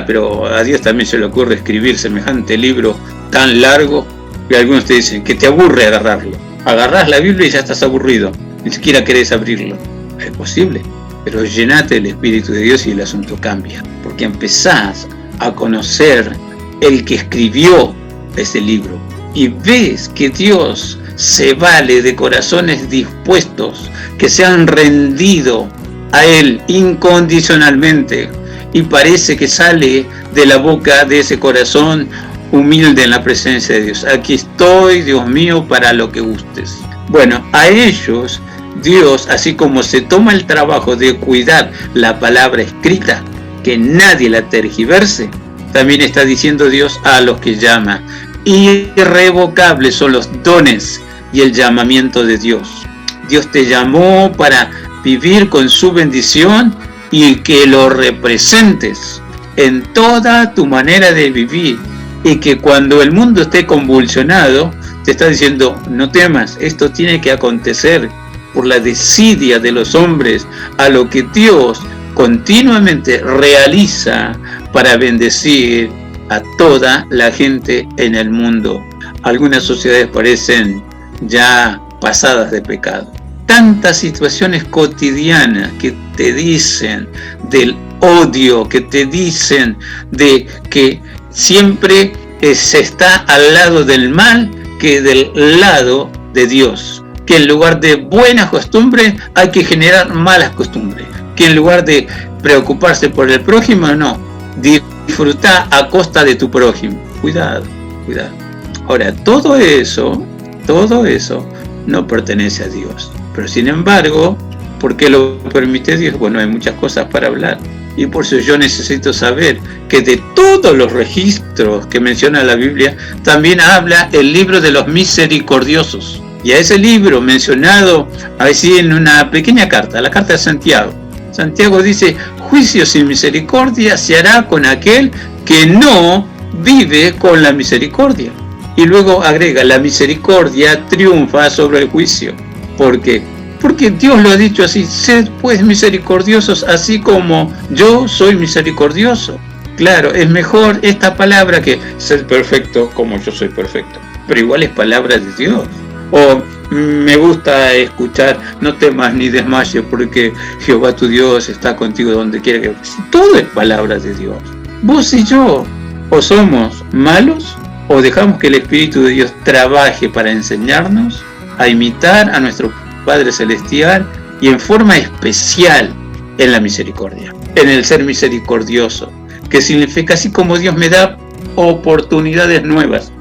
Pero a Dios también se le ocurre escribir semejante libro tan largo que algunos te dicen que te aburre agarrarlo. Agarrás la Biblia y ya estás aburrido, ni siquiera querés abrirlo. Es posible, pero llenate del Espíritu de Dios y el asunto cambia, porque empezás a conocer el que escribió ese libro y ves que Dios se vale de corazones dispuestos que se han rendido a Él incondicionalmente, y parece que sale de la boca de ese corazón humilde en la presencia de Dios: aquí estoy, Dios mío, para lo que gustes. Bueno, a ellos Dios, así como se toma el trabajo de cuidar la palabra escrita, que nadie la tergiverse, también está diciendo Dios a los que llama. Irrevocables son los dones y el llamamiento de Dios. Dios te llamó para vivir con su bendición y que lo representes en toda tu manera de vivir, y que cuando el mundo esté convulsionado te está diciendo: no temas, esto tiene que acontecer por la desidia de los hombres a lo que Dios continuamente realiza para bendecir a toda la gente en el mundo. Algunas sociedades parecen ya pasadas de pecado. Tantas situaciones cotidianas que te dicen del odio, que te dicen de que siempre se está al lado del mal que del lado de Dios, que en lugar de buenas costumbres hay que generar malas costumbres, que en lugar de preocuparse por el prójimo, no, disfrutar a costa de tu prójimo. Cuidado, cuidado. Ahora, todo eso no pertenece a Dios. Pero sin embargo, ¿por qué lo permite Dios? Bueno, hay muchas cosas para hablar. Y por eso yo necesito saber que de todos los registros que menciona la Biblia, también habla el libro de los misericordiosos. Y a ese libro mencionado así en una pequeña carta, la carta de Santiago. Santiago dice: juicio sin misericordia se hará con aquel que no vive con la misericordia. Y luego agrega: la misericordia triunfa sobre el juicio. ¿Por qué? Porque Dios lo ha dicho así, sed pues misericordiosos así como yo soy misericordioso. Claro, es mejor esta palabra que ser perfecto como yo soy perfecto, pero igual es palabra de Dios. O me gusta escuchar, no temas ni desmayes porque Jehová tu Dios está contigo donde quiera que vayas. Todo es palabra de Dios. Vos y yo, o somos malos, o dejamos que el Espíritu de Dios trabaje para enseñarnos a imitar a nuestro Padre Celestial y en forma especial en la misericordia, en el ser misericordioso, que significa así como Dios me da oportunidades nuevas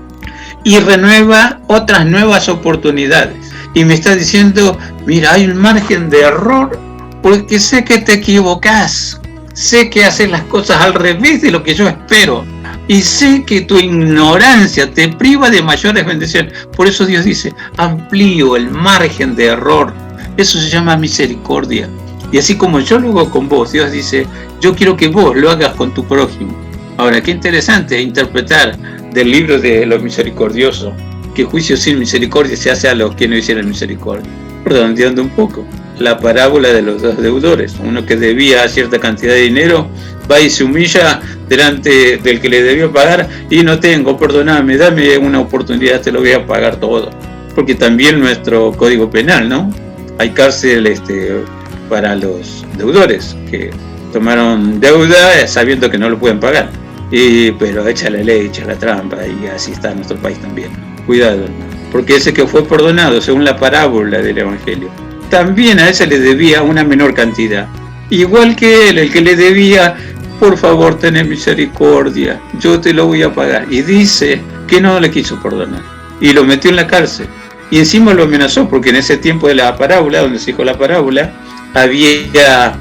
y renueva otras nuevas oportunidades y me está diciendo, mira, hay un margen de error porque sé que te equivocas, sé que haces las cosas al revés de lo que yo espero y sé que tu ignorancia te priva de mayores bendiciones. Por eso Dios dice, amplío el margen de error. Eso se llama misericordia. Y así como yo lo hago con vos, Dios dice, yo quiero que vos lo hagas con tu prójimo. Ahora, qué interesante interpretar del libro de los misericordiosos, que juicio sin misericordia se hace a los que no hicieron misericordia. Redondeando un poco, la parábola de los dos deudores. Uno que debía cierta cantidad de dinero, va y se humilla delante del que le debió pagar, y no tengo, perdóname, dame una oportunidad, te lo voy a pagar todo. Porque también nuestro código penal, ¿no? Hay cárcel para los deudores que tomaron deuda sabiendo que no lo pueden pagar. Pero echa la ley, echa la trampa, y así está nuestro país también. Cuidado, porque ese que fue perdonado, según la parábola del Evangelio, también a ese le debía una menor cantidad. Igual que él, el que le debía, por favor, ten misericordia, yo te lo voy a pagar. Y dice que no le quiso perdonar. Y lo metió en la cárcel. Y encima lo amenazó, porque en ese tiempo de la parábola, donde se dijo la parábola, había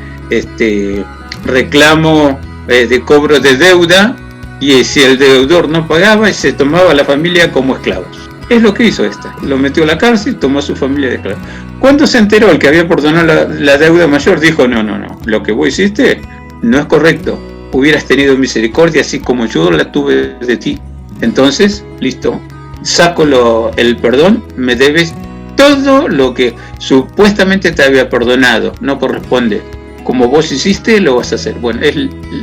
reclamo de cobro de deuda, y si el deudor no pagaba, se tomaba a la familia como esclavos. Es lo que hizo lo metió a la cárcel y tomó a su familia de esclavos. Cuando se enteró el que había perdonado la deuda mayor, dijo, no, lo que vos hiciste no es correcto, hubieras tenido misericordia así como yo la tuve de ti. Entonces, listo, saco el perdón, me debes todo lo que supuestamente te había perdonado, no corresponde. Como vos hiciste, lo vas a hacer. Bueno, es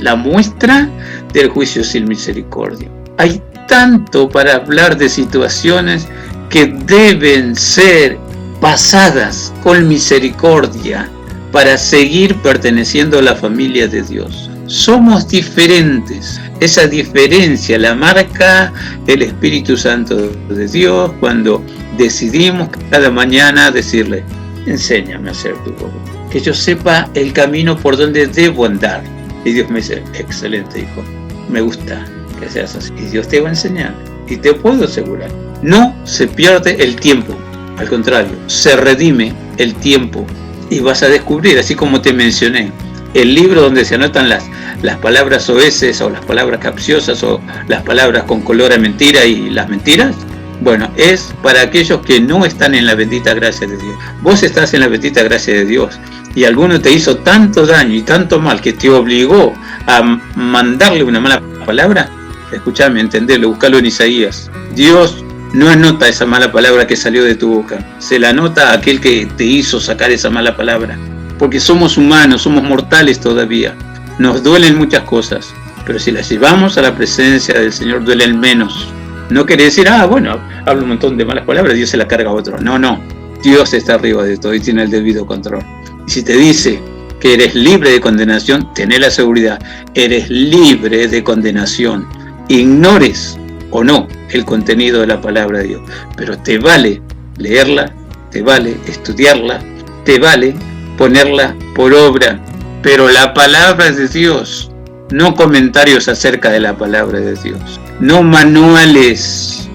la muestra del juicio sin misericordia. Hay tanto para hablar de situaciones que deben ser pasadas con misericordia para seguir perteneciendo a la familia de Dios. Somos diferentes. Esa diferencia la marca el Espíritu Santo de Dios cuando decidimos cada mañana decirle, enséñame a hacer tu voluntad, que yo sepa el camino por donde debo andar. Y Dios me dice, excelente hijo, me gusta que seas así. Y Dios te va a enseñar. Y te puedo asegurar, no se pierde el tiempo. Al contrario, se redime el tiempo. Y vas a descubrir, así como te mencioné, el libro donde se anotan las palabras soeces o las palabras capciosas o las palabras con color a mentira y las mentiras. Bueno, es para aquellos que no están en la bendita gracia de Dios. Vos estás en la bendita gracia de Dios y alguno te hizo tanto daño y tanto mal que te obligó a mandarle una mala palabra. Escuchame, entendelo, búscalo en Isaías. Dios no anota esa mala palabra que salió de tu boca, se la anota a aquel que te hizo sacar esa mala palabra. Porque somos humanos, somos mortales todavía. Nos duelen muchas cosas, pero si las llevamos a la presencia del Señor duelen menos. No quiere decir, bueno, hablo un montón de malas palabras, Dios se la carga a otro. No, Dios está arriba de todo y tiene el debido control. Y si te dice que eres libre de condenación, tené la seguridad, eres libre de condenación. Ignores o no el contenido de la palabra de Dios, pero te vale leerla, te vale estudiarla, te vale ponerla por obra. Pero la palabra de Dios, no comentarios acerca de la palabra de Dios, no manuales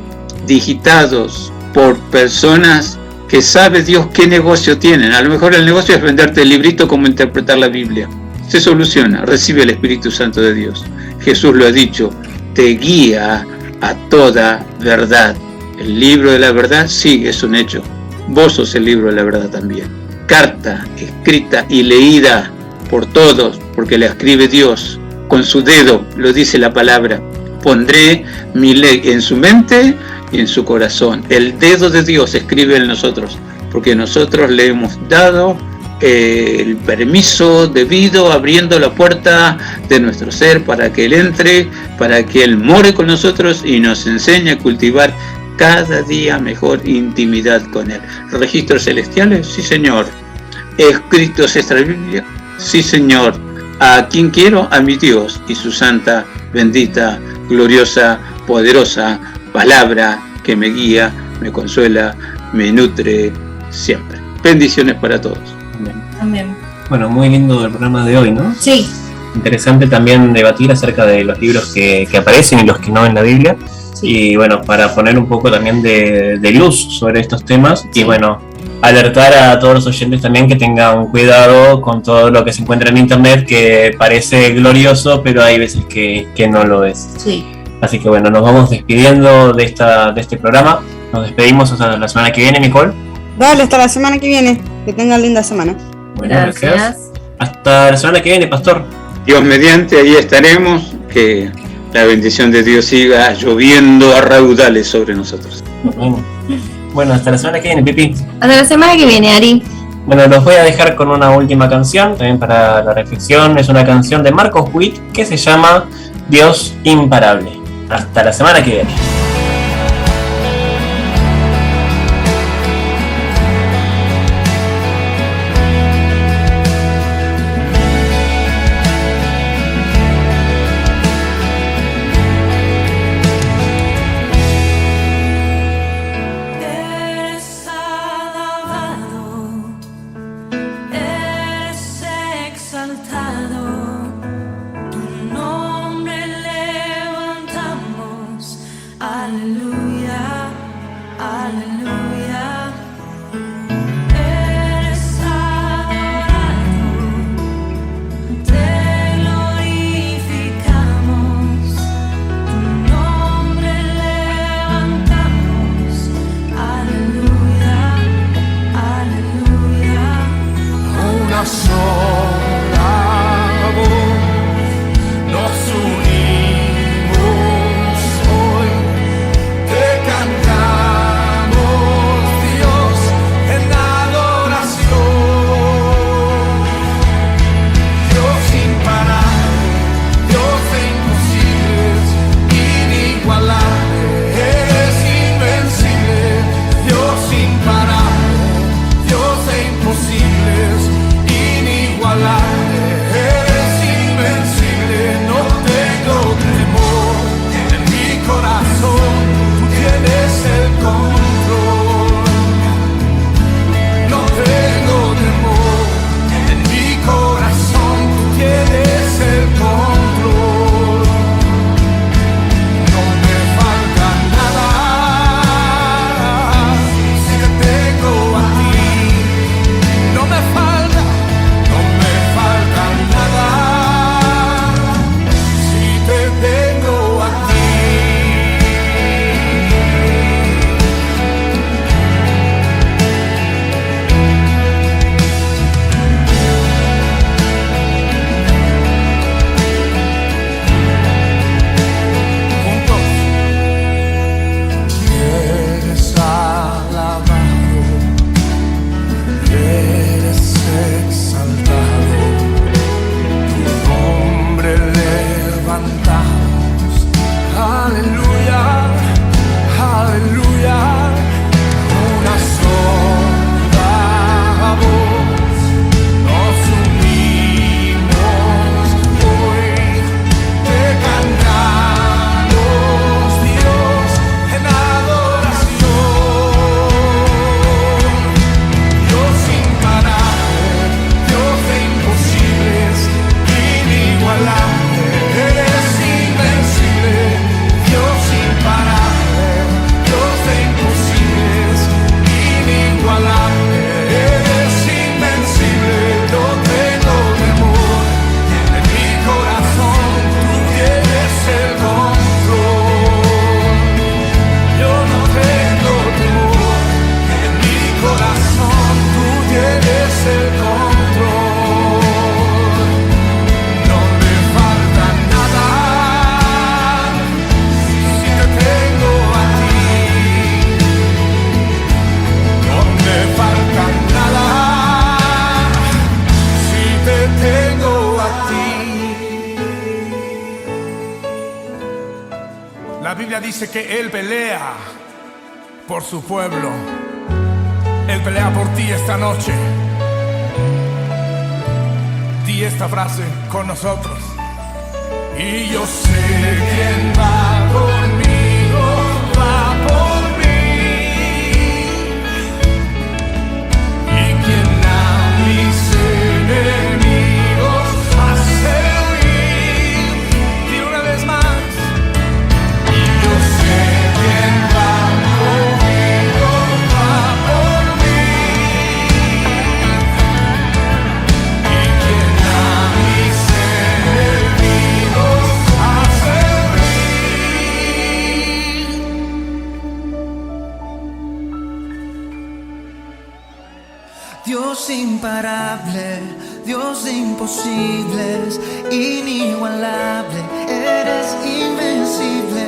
digitados por personas que sabe Dios qué negocio tienen. A lo mejor el negocio es venderte el librito cómo interpretar la Biblia. Se soluciona, recibe el Espíritu Santo de Dios. Jesús lo ha dicho, te guía a toda verdad. El libro de la verdad, sí, es un hecho. Vos sos el libro de la verdad también. Carta escrita y leída por todos, porque la escribe Dios. Con su dedo, lo dice la palabra. Pondré mi ley en su mente y en su corazón. El dedo de Dios escribe en nosotros. porque nosotros le hemos dado el permiso debido, abriendo la puerta de nuestro ser para que Él entre, para que Él more con nosotros y nos enseñe a cultivar cada día mejor intimidad con Él. ¿Registros celestiales? Sí, Señor. ¿Escritos extra Biblia? Sí, Señor. ¿A quién quiero? A mi Dios y su santa, bendita, gloriosa, poderosa palabra que me guía, me consuela, me nutre siempre. Bendiciones para todos. Amén. Bueno, muy lindo el programa de hoy, ¿no? Sí. Interesante también debatir acerca de los libros que aparecen y los que no en la Biblia. Sí. Y bueno, para poner un poco también de luz sobre estos temas. Sí. Y bueno, alertar a todos los oyentes también que tengan cuidado con todo lo que se encuentra en internet, que parece glorioso, pero hay veces que no lo es. Sí. Así que bueno, nos vamos despidiendo de este programa. Nos despedimos hasta la semana que viene, Nicole. Dale, hasta la semana que viene. Que tengan linda semana. Bueno, gracias. Hasta la semana que viene, Pastor. Dios mediante, ahí estaremos. Que la bendición de Dios siga lloviendo a raudales sobre nosotros. Bueno, hasta la semana que viene, Pipi. Hasta la semana que viene, Ari. Bueno, los voy a dejar con una última canción, también para la reflexión. Es una canción de Marcos Witt que se llama Dios Imparable. Hasta la semana que viene. Tu nombre levantamos. Biblia dice que Él pelea por su pueblo. Él pelea por ti esta noche. Di esta frase con nosotros. Y yo sé quién va conmigo, va por mí. Y quien a mis enemigos hace huir. Y una vez más. Y yo sé quién va conmigo, va por mí. Y quien a mis enemigos hace huir. Dios imparable, Dios de imposibles, inigualable, eres invencible.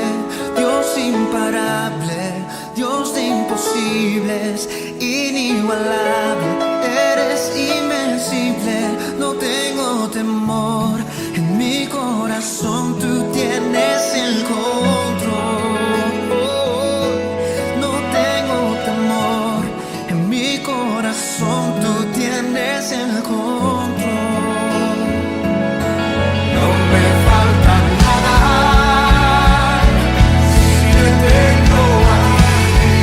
Dios imparable, Dios de imposibles, inigualable, eres invencible. No tengo temor, en mi corazón tú tienes el control. No tengo temor, en mi corazón tú tienes el control. No me falta nada si te tengo a ti.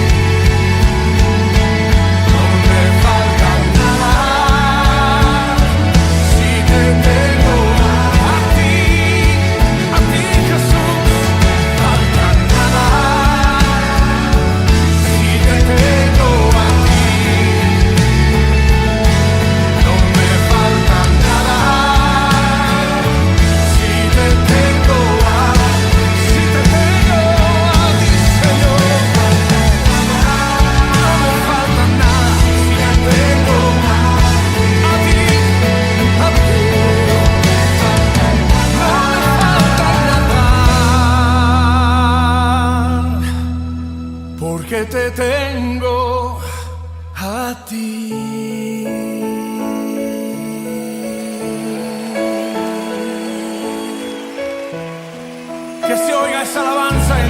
No me falta nada si te tengo a ti Jesús. No me falta nada si te tengo a ti. No me falta nada si te tengo a ti, Señor. No me falta nada si te tengo a ti, No me falta nada porque te tengo a ti. Que se oiga esa alabanza